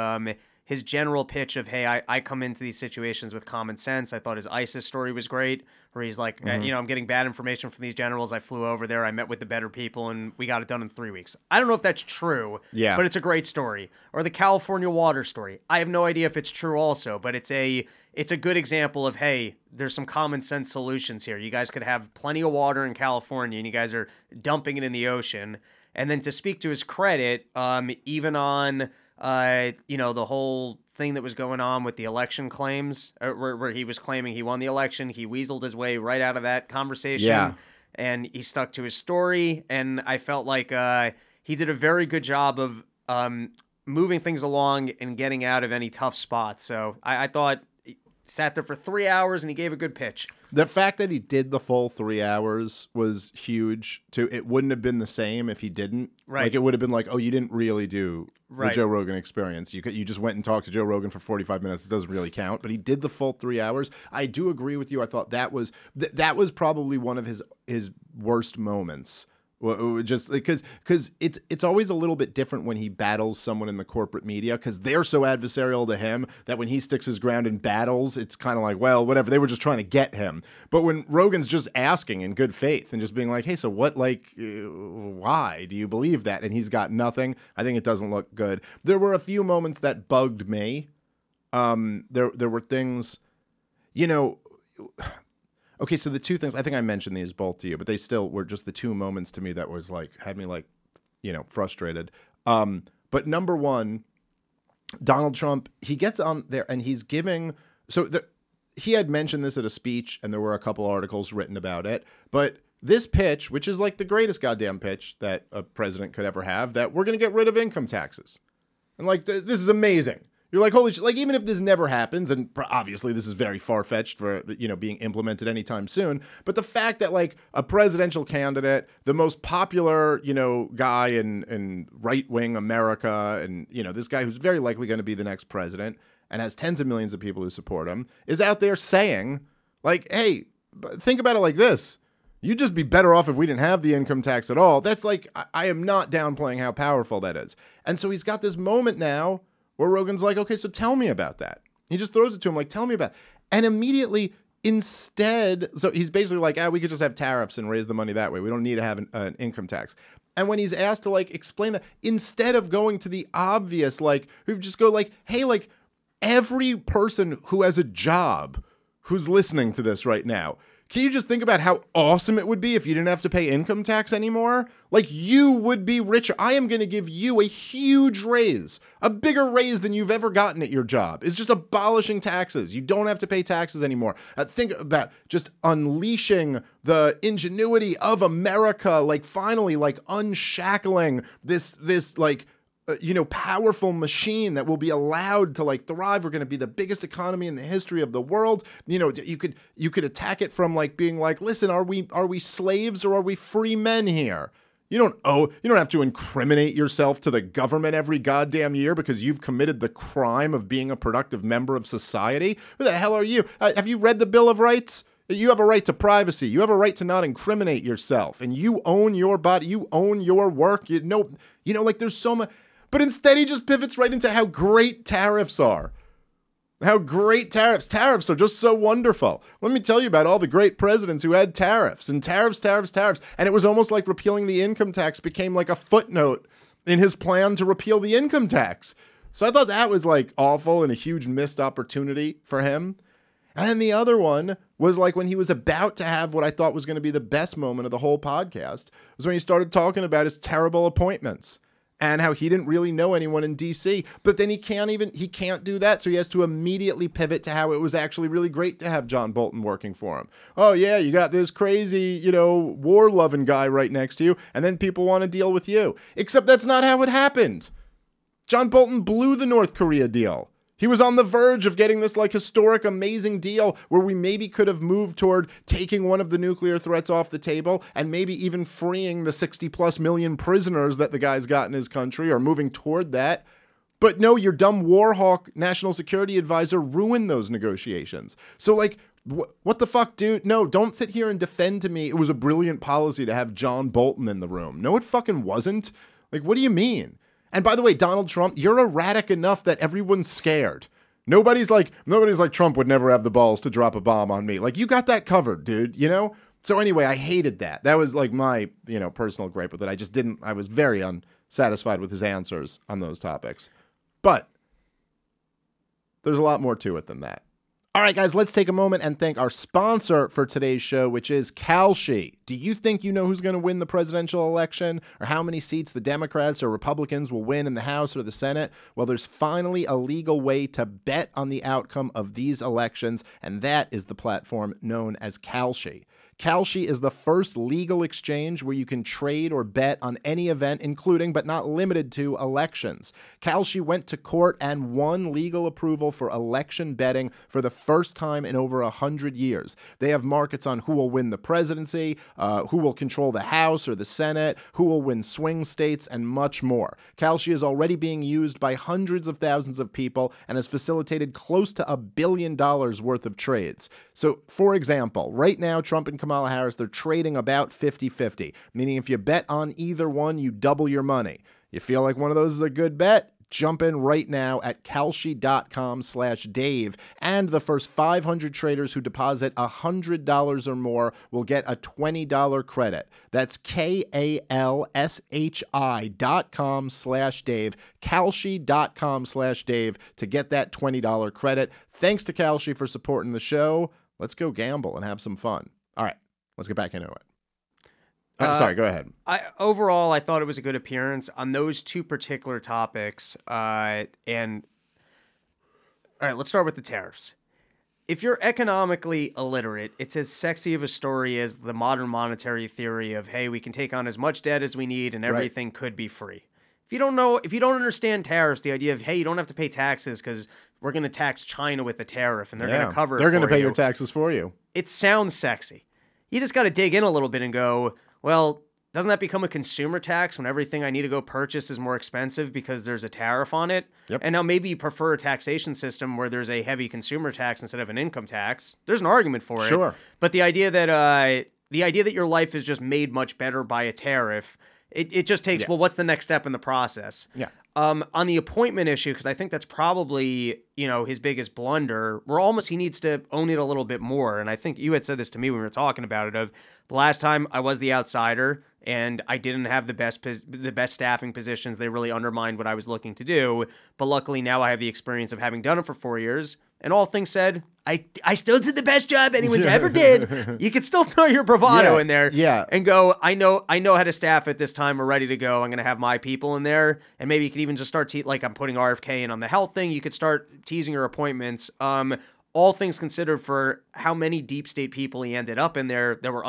his general pitch of, hey, I come into these situations with common sense. I thought his ISIS story was great, where he's like, I'm getting bad information from these generals. I flew over there. I met with the better people, and we got it done in 3 weeks. I don't know if that's true, but it's a great story. Or the California water story. I have no idea if it's true also, but it's a good example of, hey, there's some common sense solutions here. You guys could have plenty of water in California, and you guys are dumping it in the ocean. And then to speak to his credit, even on... the whole thing that was going on with the election claims, where he was claiming he won the election, he weaseled his way right out of that conversation, and he stuck to his story, and I felt like he did a very good job of moving things along and getting out of any tough spots. So I thought Sat there for 3 hours and he gave a good pitch. The fact that he did the full 3 hours was huge too. It wouldn't have been the same if he didn't. Right. Like it would have been like, oh, you didn't really do Right. the Joe Rogan experience. You just went and talked to Joe Rogan for 45 minutes. It doesn't really count. But he did the full 3 hours. I do agree with you. I thought that was probably one of his worst moments. Well, just because it's always a little bit different when he battles someone in the corporate media, because they're so adversarial to him that when he sticks his ground in battles, it's kind of like, well, whatever, they were just trying to get him. But when Rogan's just asking in good faith and just being like, hey, so what, like, why do you believe that? And he's got nothing. I think it doesn't look good. There were a few moments that bugged me. There were things, you know. Okay, so the two things, I think I mentioned these both to you, but they still were just the two moments to me that was like, had me like, you know, frustrated. But number one, Donald Trump, he gets on there and he's giving, he had mentioned this at a speech and there were a couple articles written about it, but this pitch, which is like the greatest goddamn pitch that a president could ever have, that we're going to get rid of income taxes. And like, this is amazing. You're like, holy shit, like even if this never happens, and obviously this is very far-fetched for, you know, being implemented anytime soon, but the fact that like a presidential candidate, the most popular, you know, guy in right-wing America, and, you know, this guy who's very likely going to be the next president and has tens of millions of people who support him, is out there saying like, hey, think about it like this. You'd just be better off if we didn't have the income tax at all. That's like, I am not downplaying how powerful that is. And so he's got this moment now where Rogan's like, okay, so tell me about that. He just throws it to him like, tell me about it. And immediately, instead, so he's basically like, we could just have tariffs and raise the money that way. We don't need to have an income tax. And when he's asked to like explain that, instead of going to the obvious, like, we just go like, hey, like every person who has a job who's listening to this right now, can you just think about how awesome it would be if you didn't have to pay income tax anymore? Like, you would be richer. I am going to give you a huge raise, a bigger raise than you've ever gotten at your job. It's just abolishing taxes. You don't have to pay taxes anymore. Think about just unleashing the ingenuity of America, like finally, like unshackling this like, you know, powerful machine that will be allowed to like thrive. We're going to be the biggest economy in the history of the world. You know, you could attack it from like being like, listen, are we slaves or are we free men here? You don't have to incriminate yourself to the government every goddamn year because you've committed the crime of being a productive member of society. Who the hell are you? Have you read the Bill of Rights? You have a right to privacy. You have a right to not incriminate yourself, and you own your body. You own your work. You know, like there's so much. But instead, he just pivots right into how great tariffs are. How great tariffs. Tariffs are just so wonderful. Let me tell you about all the great presidents who had tariffs and tariffs. And it was almost like repealing the income tax became like a footnote in his plan to repeal the income tax. So I thought that was like awful and a huge missed opportunity for him. And then the other one was like when he was about to have what I thought was going to be the best moment of the whole podcast was when he started talking about his terrible appointments. And how he didn't really know anyone in D.C., but then he can't do that, so he has to immediately pivot to how it was actually really great to have John Bolton working for him. Oh yeah, you got this crazy, you know, war-loving guy right next to you, and then people want to deal with you. Except that's not how it happened. John Bolton blew the North Korea deal. He was on the verge of getting this like historic, amazing deal where we maybe could have moved toward taking one of the nuclear threats off the table and maybe even freeing the 60+ million prisoners that the guy's got in his country or moving toward that. But no, your dumb war hawk national security advisor ruined those negotiations. So like, what the fuck, dude? No, don't sit here and defend to me it was a brilliant policy to have John Bolton in the room. No, it fucking wasn't. Like, what do you mean? And by the way, Donald Trump, you're erratic enough that everyone's scared. Nobody's like Trump would never have the balls to drop a bomb on me. Like, you got that covered, dude, you know? So anyway, I hated that. That was like my, you know, personal gripe with it. I was very unsatisfied with his answers on those topics. But there's a lot more to it than that. All right, guys, let's take a moment and thank our sponsor for today's show, which is Kalshi. Do you think you know who's going to win the presidential election or how many seats the Democrats or Republicans will win in the House or the Senate? Well, there's finally a legal way to bet on the outcome of these elections, and that is the platform known as Kalshi. Kalshi is the first legal exchange where you can trade or bet on any event, including but not limited to elections. Kalshi went to court and won legal approval for election betting for the first time in over 100 years. They have markets on who will win the presidency, who will control the House or the Senate, who will win swing states, and much more. Kalshi is already being used by hundreds of thousands of people and has facilitated close to $1 billion worth of trades. So, for example, right now, Trump and Kamala Harris, they're trading about 50-50, meaning if you bet on either one, you double your money. You feel like one of those is a good bet? Jump in right now at kalshi.com/Dave, and the first 500 traders who deposit $100 or more will get a $20 credit. That's kalshi.com/Dave, kalshi.com/Dave to get that $20 credit. Thanks to Kalshi for supporting the show. Let's go gamble and have some fun. All right, let's get back into it. Sorry, go ahead. Overall, I thought it was a good appearance on those two particular topics. And all right, let's start with the tariffs. If you're economically illiterate, it's as sexy of a story as the modern monetary theory of, hey, we can take on as much debt as we need and everything could be free. If you don't understand tariffs, the idea of, hey, you don't have to pay taxes because we're going to tax China with a tariff and they're going to cover it. They're going to pay your taxes for you. It sounds sexy. You just got to dig in a little bit and go, well, doesn't that become a consumer tax when everything I need to go purchase is more expensive because there's a tariff on it? Yep. And now maybe you prefer a taxation system where there's a heavy consumer tax instead of an income tax. There's an argument for it. Sure. But the idea that your life is just made much better by a tariff, it just takes, well, what's the next step in the process? Yeah. On the appointment issue, because I think that's probably, his biggest blunder, he needs to own it a little bit more. And I think you had said this to me when we were talking about it, of the last time I was the outsider and I didn't have the best staffing positions. They really undermined what I was looking to do. But luckily now I have the experience of having done it for 4 years. And all things said, I still did the best job anyone's ever did. You could still throw your bravado in there and go, I know how to staff it this time. We're ready to go. I'm going to have my people in there. And maybe you could even just start, like I'm putting RFK in on the health thing. You could start teasing your appointments. All things considered, for how many deep state people he ended up in there that were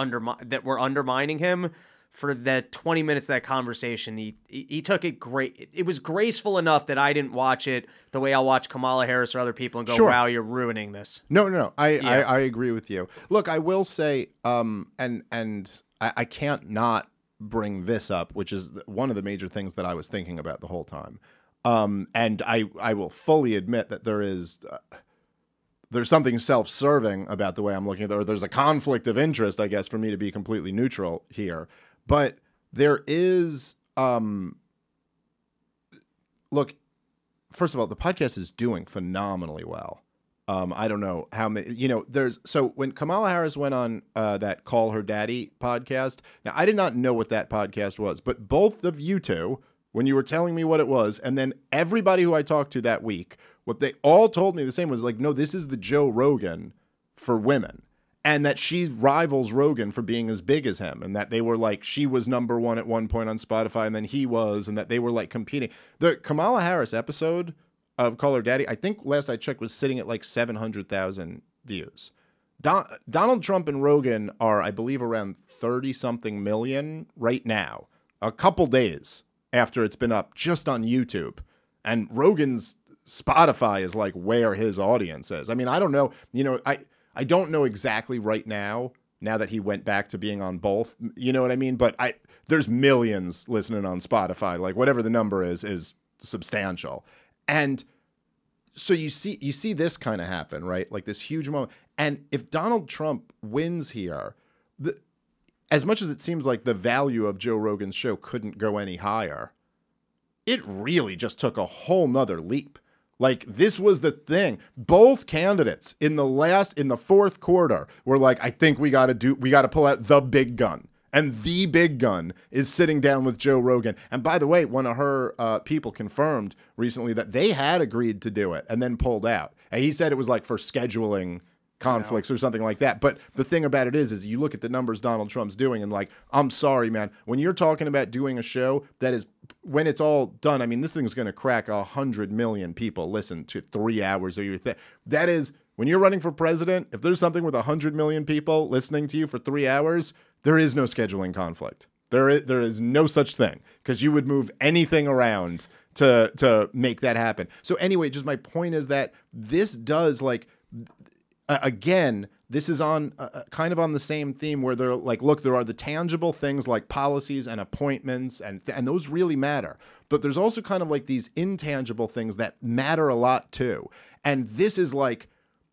undermining him, for that 20 minutes of that conversation, he took it great. It was graceful enough that I didn't watch it the way I'll watch Kamala Harris or other people and go, wow, you're ruining this. No. I agree with you. Look, I will say, and I can't not bring this up, which is one of the major things that I was thinking about the whole time. And I will fully admit that there's something self-serving about the way I'm looking at it, or there's a conflict of interest, I guess, for me to be completely neutral here. But there is, look, first of all, the podcast is doing phenomenally well. I don't know how many, so when Kamala Harris went on that Call Her Daddy podcast, now I did not know what that podcast was, but both of you two, when you were telling me what it was, and then everybody who I talked to that week, what they all told me the same was like, no, this is the Joe Rogan for women. And that she rivals Rogan for being as big as him. And that they were like, she was #1 at one point on Spotify, and then he was, and that they were like competing. The Kamala Harris episode of Call Her Daddy, I think last I checked was sitting at like 700,000 views. Donald Trump and Rogan are, I believe, around 30-something million right now. A couple days after it's been up just on YouTube. And Rogan's Spotify is like where his audience is. I mean, I don't know. I don't know exactly right now that he went back to being on both, you know what I mean? But there's millions listening on Spotify. Like whatever the number is substantial. And so you see this kind of happen, right? Like this huge moment. And if Donald Trump wins here, as much as it seems like the value of Joe Rogan's show couldn't go any higher, it really just took a whole nother leap. Like, this was the thing. Both candidates in the fourth quarter were like, I think we got to pull out the big gun. And the big gun is sitting down with Joe Rogan. And by the way, one of her people confirmed recently that they had agreed to do it and then pulled out. And he said it was like for scheduling conflicts or something like that. But the thing about it is you look at the numbers Donald Trump's doing and like, I'm sorry, man, when you're talking about doing a show that is, when it's all done, I mean, this thing's going to crack 100 million people listen to 3 hours of your thing. That is When you're running for president, if there's something with 100 million people listening to you for 3 hours, there is no scheduling conflict. There is no such thing, because you would move anything around to make that happen. So anyway, just my point is that this does, like, again, this is on kind of on the same theme where they're like, look, there are the tangible things like policies and appointments, and those really matter. But there's also kind of like these intangible things that matter a lot too. And this is like,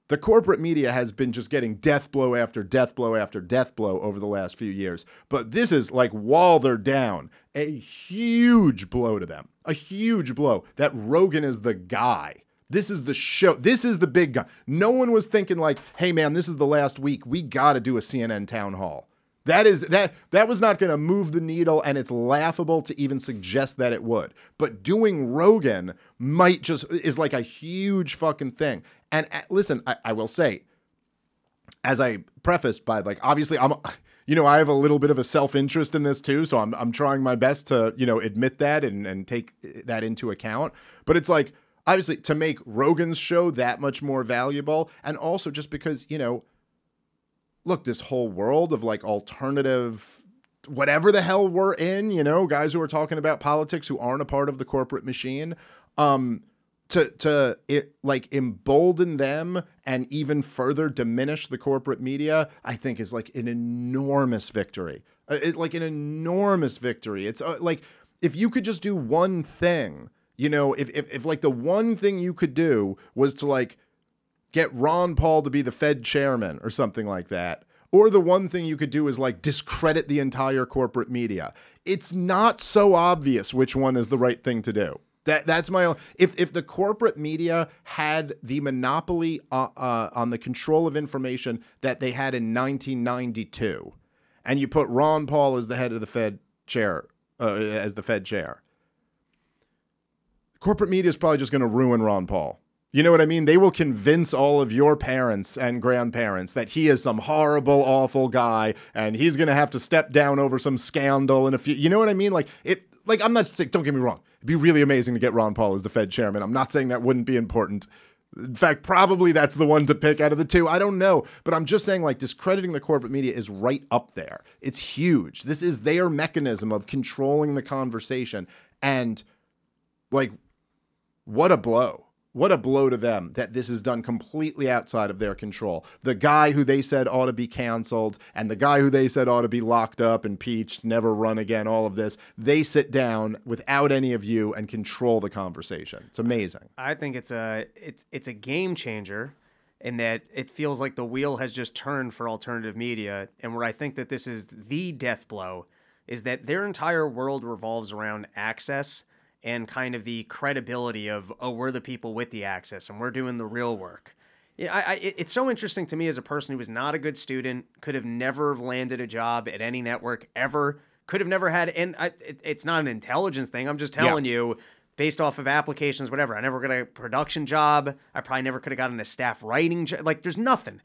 the corporate media has been just getting death blow after death blow after death blow over the last few years. But this is like, while they're down, a huge blow to them. A huge blow that Rogan is the guy. This is the show. This is the big guy. No one was thinking like, hey man, this is the last week. We got to do a CNN town hall. That was not going to move the needle, and it's laughable to even suggest that it would. But doing Rogan is like a huge fucking thing. And listen, I will say, as I prefaced by, like, obviously I have a little bit of a self-interest in this too, so I'm trying my best to, admit that and take that into account. But it's like, obviously, to make Rogan's show that much more valuable, and also just because, look, this whole world of like alternative, whatever the hell we're in, guys who are talking about politics who aren't a part of the corporate machine, to embolden them and even further diminish the corporate media, I think is like an enormous victory. An enormous victory. It's like, if you could just do one thing, if like the one thing you could do was to like get Ron Paul to be the Fed chairman or something like that, or the one thing you could do is like discredit the entire corporate media. It's not so obvious which one is the right thing to do. That's my own. If the corporate media had the monopoly on the control of information that they had in 1992, and you put Ron Paul as the head of the Fed chair, corporate media is probably just going to ruin Ron Paul. You know what I mean? They will convince all of your parents and grandparents that he is some horrible, awful guy, and he's going to have to step down over some scandal in a few. You know what I mean? I'm not saying, don't get me wrong. It'd be really amazing to get Ron Paul as the Fed chairman. I'm not saying that wouldn't be important. In fact, probably that's the one to pick out of the two. I don't know. But I'm just saying, like, discrediting the corporate media is right up there. It's huge. This is their mechanism of controlling the conversation. And, like, what a blow. What a blow to them that this is done completely outside of their control. The guy who they said ought to be canceled and the guy who they said ought to be locked up, impeached, never run again, all of this, they sit down without any of you and control the conversation. It's amazing. I think it's a game changer in that it feels like the wheel has just turned for alternative media. And where I think that this is the death blow is that their entire world revolves around access and kind of the credibility of, oh, we're the people with the access and we're doing the real work. Yeah, it's so interesting to me as a person who was not a good student, could have never landed a job at any network ever, could have never had, and it's not an intelligence thing. I'm just telling you, based off of applications, whatever. I never got a production job. I probably never could have gotten a staff writing job. Like, there's nothing.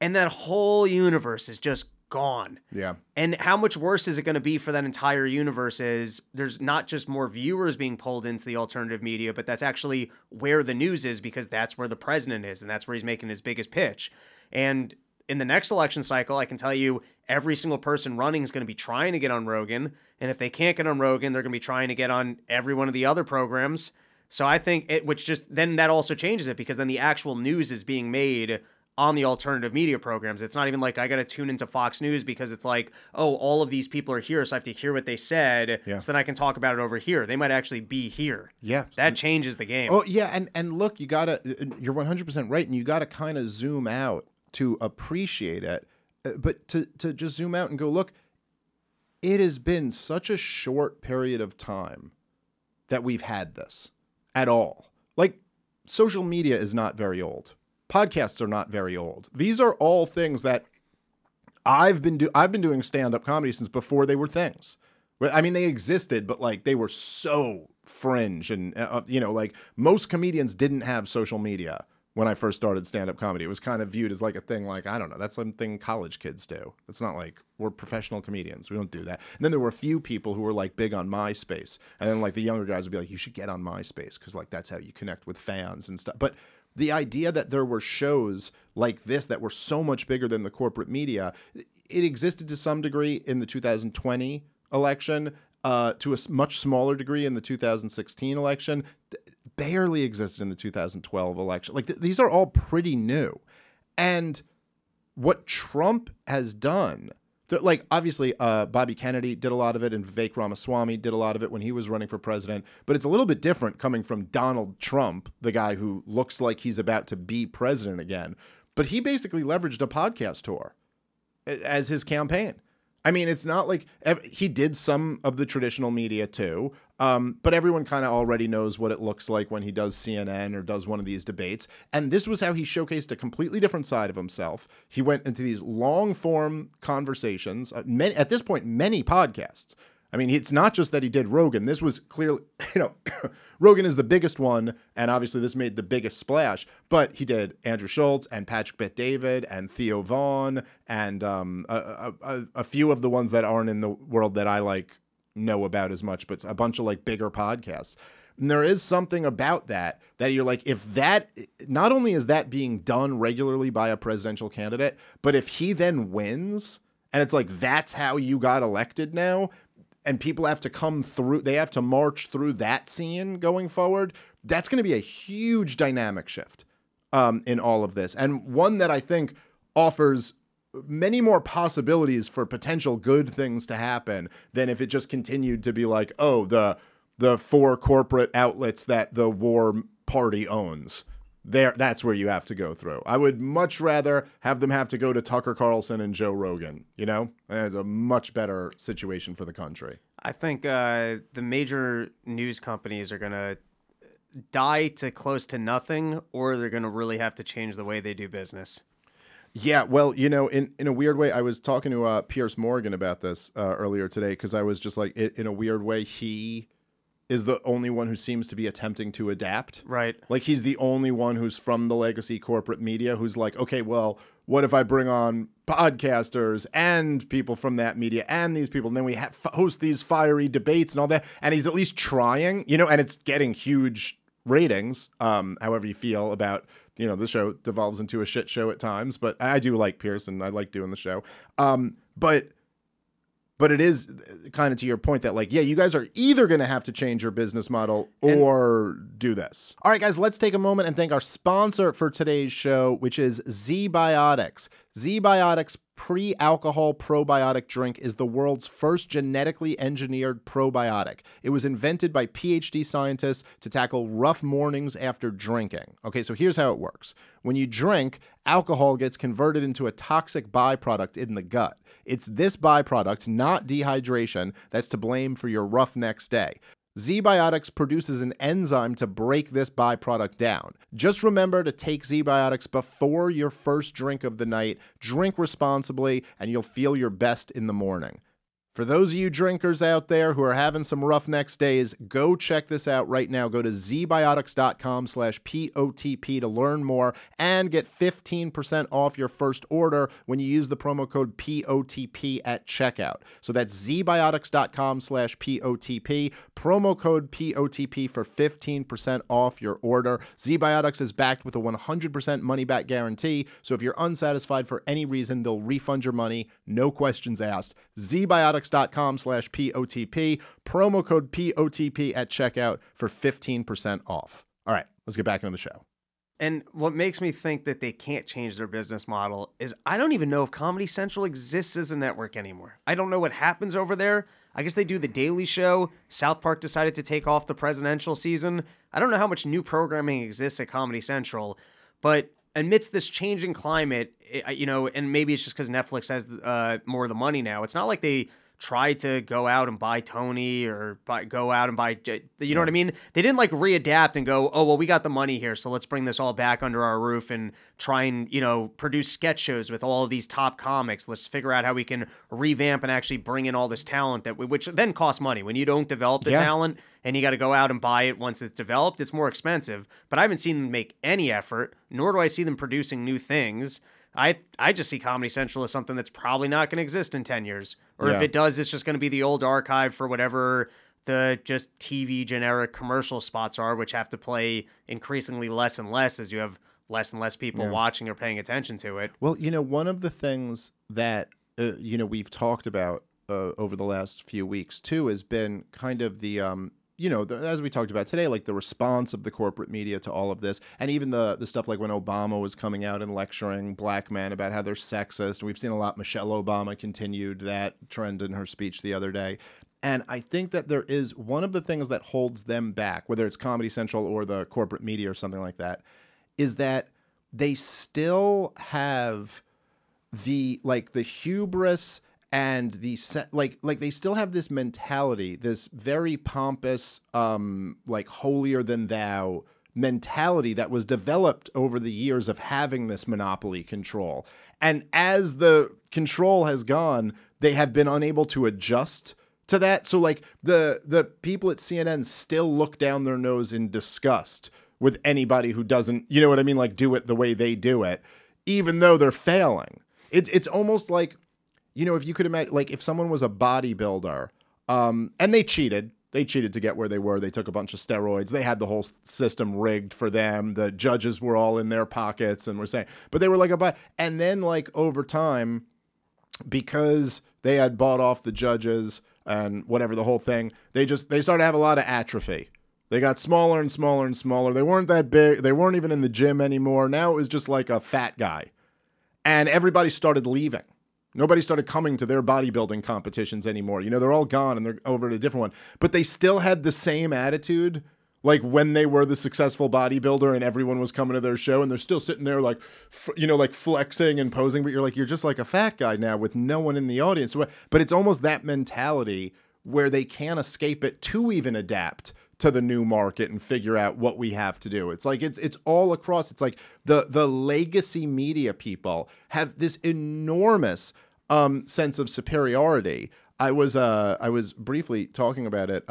And that whole universe is just gone. Yeah. And how much worse is it going to be for that entire universe is there's not just more viewers being pulled into the alternative media, but that's actually where the news is, because that's where the president is and that's where he's making his biggest pitch. And in the next election cycle, I can tell you every single person running is going to be trying to get on Rogan. And if they can't get on Rogan, they're going to be trying to get on every one of the other programs. So I think then that also changes it, because then the actual news is being made on the alternative media programs. It's not even like I got to tune into Fox News because it's like, oh, all of these people are here, so I have to hear what they said, so then I can talk about it over here. They might actually be here. Yeah. That changes the game. Oh, yeah, and look, you're 100% right, and you got to kind of zoom out to appreciate it, but to just zoom out and go, look, it has been such a short period of time that we've had this at all. Like, social media is not very old. Podcasts are not very old. These are all things that I've been doing stand-up comedy since before they were things. I mean, they existed, but like they were so fringe, and like most comedians didn't have social media when I first started stand-up comedy. It was kind of viewed as like a thing, like, I don't know, that's something college kids do. It's not like we're professional comedians. We don't do that. And then there were a few people who were like big on MySpace, and then like the younger guys would be like, you should get on MySpace because like that's how you connect with fans and stuff. But the idea that there were shows like this that were so much bigger than the corporate media, it existed to some degree in the 2020 election, to a much smaller degree in the 2016 election, barely existed in the 2012 election. Like these are all pretty new. And what Trump has done, like obviously Bobby Kennedy did a lot of it and Vivek Ramaswamy did a lot of it when he was running for president, but it's a little bit different coming from Donald Trump, the guy who looks like he's about to be president again. But he basically leveraged a podcast tour as his campaign. I mean, it's not like he did some of the traditional media too, but everyone kind of already knows what it looks like when he does CNN or does one of these debates. And this was how he showcased a completely different side of himself. He went into these long form conversations, at this point, many podcasts. I mean, it's not just that he did Rogan. This was clearly, Rogan is the biggest one, and obviously this made the biggest splash. But he did Andrew Schultz and Patrick Bet-David and Theo Vaughn and a few of the ones that aren't in the world that I know about as much, but a bunch of bigger podcasts. And there is something about that you're like, if that, not only is that being done regularly by a presidential candidate, but if he then wins, and it's like, that's how you got elected now, and people have to come through, they have to march through that scene going forward, that's going to be a huge dynamic shift in all of this. And one that I think offers many more possibilities for potential good things to happen than if it just continued to be like, oh, the 4 corporate outlets that the war party owns. That's where you have to go through. I would much rather have them have to go to Tucker Carlson and Joe Rogan, And it's a much better situation for the country. I think the major news companies are going to die to close to nothing, or they're going to really have to change the way they do business. Yeah, well, in a weird way, I was talking to Piers Morgan about this earlier today, because I was just like, in a weird way, he is the only one who seems to be attempting to adapt. Right. Like he's the only one who's from the legacy corporate media who's like, okay, well, what if I bring on podcasters and people from that media and these people, and then we host these fiery debates and all that. And he's at least trying, and it's getting huge ratings, however you feel about, the show devolves into a shit show at times, but I do like Pierce and I like doing the show. But it is kind of to your point that you guys are either going to have to change your business model or do this. All right, guys, let's take a moment and thank our sponsor for today's show, which is ZBiotics. ZBiotics pre-alcohol probiotic drink is the world's first genetically engineered probiotic. It was invented by PhD scientists to tackle rough mornings after drinking. Okay, so here's how it works. When you drink, alcohol gets converted into a toxic byproduct in the gut. It's this byproduct, not dehydration, that's to blame for your rough next day. ZBiotics produces an enzyme to break this byproduct down. Just remember to take ZBiotics before your first drink of the night, drink responsibly, and you'll feel your best in the morning. For those of you drinkers out there who are having some rough next days, go check this out right now. Go to zbiotics.com/POTP to learn more and get 15% off your first order when you use the promo code POTP at checkout. So that's zbiotics.com/POTP, promo code POTP for 15% off your order. ZBiotics is backed with a 100% money-back guarantee, so if you're unsatisfied for any reason, they'll refund your money, no questions asked. zbiotics.com/POTP, promo code POTP at checkout for 15% off. All right, let's get back into the show. And what makes me think that they can't change their business model is I don't even know if Comedy Central exists as a network anymore. I don't know what happens over there. I guess they do The Daily Show. South Park decided to take off the presidential season. I don't know how much new programming exists at Comedy Central, but amidst this changing climate, and maybe it's just because Netflix has more of the money now. It's not like they tried to go out and buy Tony or go out and buy, what I mean? They didn't readapt and go, oh, well, we got the money here, so let's bring this all back under our roof and try and, produce sketch shows with all of these top comics. Let's figure out how we can revamp and actually bring in all this talent which then costs money. When you don't develop the talent and you got to go out and buy it once it's developed, it's more expensive. But I haven't seen them make any effort, nor do I see them producing new things. I just see Comedy Central as something that's probably not going to exist in 10 years. Or if it does, it's just going to be the old archive for whatever the just TV generic commercial spots are, which have to play increasingly less and less as you have less and less people watching or paying attention to it. Well, one of the things that, we've talked about over the last few weeks, too, has been kind of the, as we talked about today, like the response of the corporate media to all of this. And even the stuff like when Obama was coming out and lecturing black men about how they're sexist. And we've seen a lot. Michelle Obama continued that trend in her speech the other day. And I think that there is one of the things that holds them back, whether it's Comedy Central or the corporate media or something like that, is that they still have the hubris and they still have this mentality, this very pompous, holier than thou mentality that was developed over the years of having this monopoly control. And as the control has gone, they have been unable to adjust to that. So like the people at CNN still look down their nose in disgust with anybody who doesn't, you know what I mean? Like do it the way they do it, even though they're failing. It's almost like, if you could imagine, like if someone was a bodybuilder, and they cheated to get where they were. They took a bunch of steroids. They had the whole system rigged for them. The judges were all in their pockets and were saying, but they were like and then like over time, because they had bought off the judges and whatever, the whole thing, they started to have a lot of atrophy. They got smaller and smaller and smaller. They weren't that big. They weren't even in the gym anymore. Now it was just like a fat guy. And everybody started leaving. Nobody started coming to their bodybuilding competitions anymore. They're all gone and they're over to a different one. But they still had the same attitude like when they were the successful bodybuilder and everyone was coming to their show, and they're still sitting there like, like flexing and posing. But you're just like a fat guy now with no one in the audience. But it's almost that mentality where they can't escape it to even adapt to the new market and figure out what we have to do. It's like it's all across. It's like the legacy media people have this enormous sense of superiority. I was briefly talking about it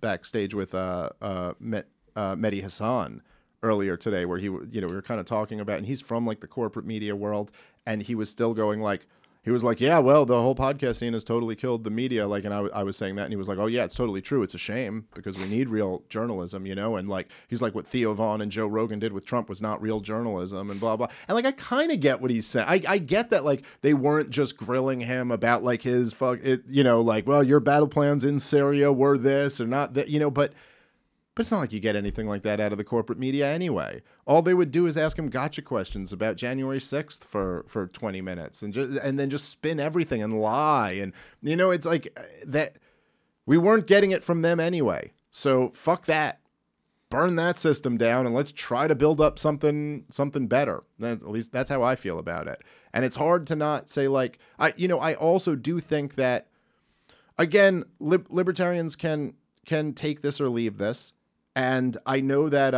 backstage with Mehdi Hassan earlier today, where we were kind of talking about, and he's from like the corporate media world, and he was still going like, he was like, yeah, well, the whole podcast scene has totally killed the media. Like, and I was saying that, and he was like, oh yeah, it's totally true. It's a shame because we need real journalism, and like, he's like, what Theo Vaughn and Joe Rogan did with Trump was not real journalism and blah, blah. And like, I kind of get what he's saying. I get that, like, they weren't just grilling him about like his like, well, your battle plans in Syria were this or not that, but it's not like you get anything like that out of the corporate media anyway. All they would do is ask him gotcha questions about January 6th for 20 minutes and then just spin everything and lie. And, it's like that we weren't getting it from them anyway. So fuck that. Burn that system down and let's try to build up something better. At least that's how I feel about it. And it's hard to not say like, I also do think that, again, libertarians can take this or leave this. And I know that,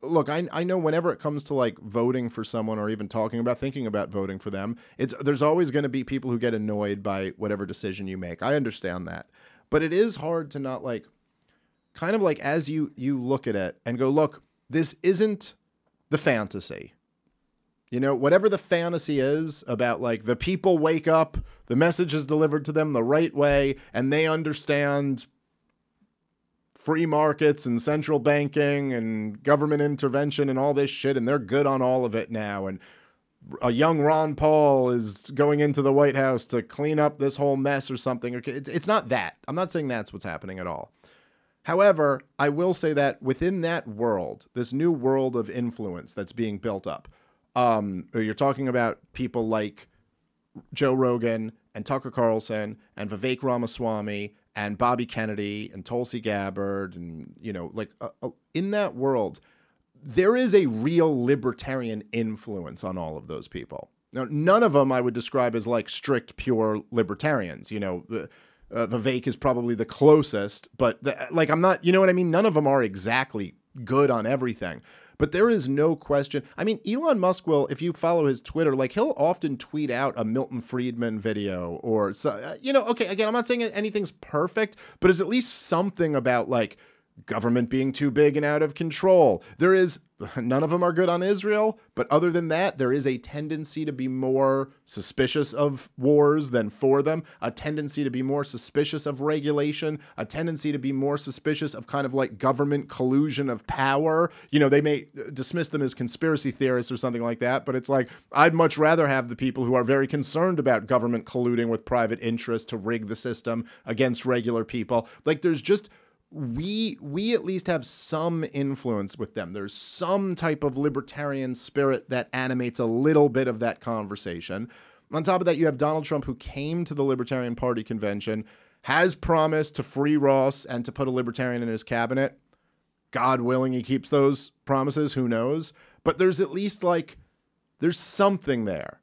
look, I know whenever it comes to like voting for someone or even thinking about voting for them, there's always going to be people who get annoyed by whatever decision you make. I understand that. But it is hard to not like, kind of like as you look at it and go, look, this isn't the fantasy. Whatever the fantasy is about like the people wake up, the message is delivered to them the right way, and they understand free markets and central banking and government intervention and all this shit, and they're good on all of it now. And a young Ron Paul is going into the White House to clean up this whole mess or something. It's not that. I'm not saying that's what's happening at all. However, I will say that within that world, this new world of influence that's being built up, you're talking about people like Joe Rogan and Tucker Carlson and Vivek Ramaswamy and Bobby Kennedy and Tulsi Gabbard and, in that world, there is a real libertarian influence on all of those people. Now, none of them I would describe as like strict, pure libertarians. Vivek is probably the closest, but I'm not, what I mean? None of them are exactly good on everything. But there is no question. I mean, Elon Musk will, if you follow his Twitter, like he'll often tweet out a Milton Friedman video or, okay, again, I'm not saying anything's perfect, but it's at least something about like government being too big and out of control. None of them are good on Israel, but other than that, there is a tendency to be more suspicious of wars than for them, a tendency to be more suspicious of regulation, a tendency to be more suspicious of kind of like government collusion of power. You know, they may dismiss them as conspiracy theorists or something like that, but it's like, I'd much rather have the people who are very concerned about government colluding with private interests to rig the system against regular people. Like, there's just... We at least have some influence with them. There's some type of libertarian spirit that animates a little bit of that conversation. On top of that, you have Donald Trump, who came to the Libertarian Party convention, has promised to free Ross and to put a libertarian in his cabinet. God willing, he keeps those promises. Who knows? But there's at least there's something there.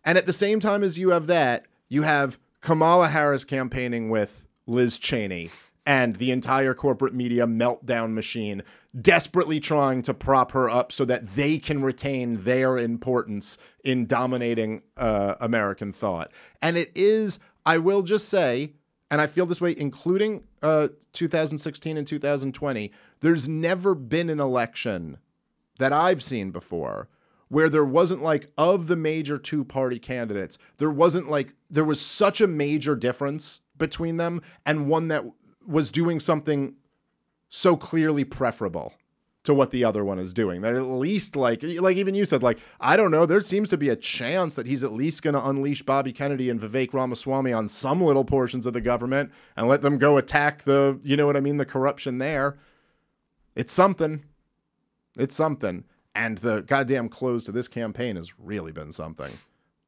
And at the same time as you have that, you have Kamala Harris campaigning with Liz Cheney and the entire corporate media meltdown machine desperately trying to prop her up so that they can retain their importance in dominating American thought. And it is, I will just say, and I feel this way, including 2016 and 2020, there's never been an election that I've seen before where there wasn't of the major two-party candidates, there was such a major difference between them, and one that was doing something so clearly preferable to what the other one is doing, that at least like even you said, I don't know, there seems to be a chance that he's at least going to unleash Bobby Kennedy and Vivek Ramaswamy on some little portions of the government and let them go attack the corruption there. It's something. And the goddamn close to this campaign has really been something.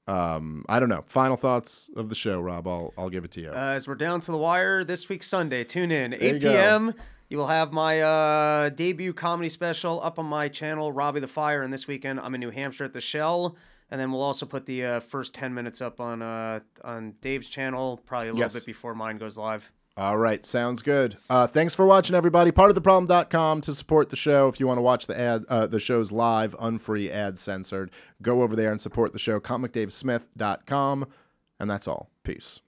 I don't know. Final thoughts of the show, Rob. I'll give it to you. As we're down to the wire this week, Sunday, tune in 8 p.m. You will have my debut comedy special up on my channel, Robbie the Fire. And this weekend, I'm in New Hampshire at the Shell, and then we'll also put the first 10 minutes up on Dave's channel, probably a little bit before mine goes live. All right, sounds good. Thanks for watching, everybody. Partoftheproblem.com to support the show. If you want to watch the shows live, unfree, ad censored, go over there and support the show. ComicDaveSmith.com, and that's all. Peace.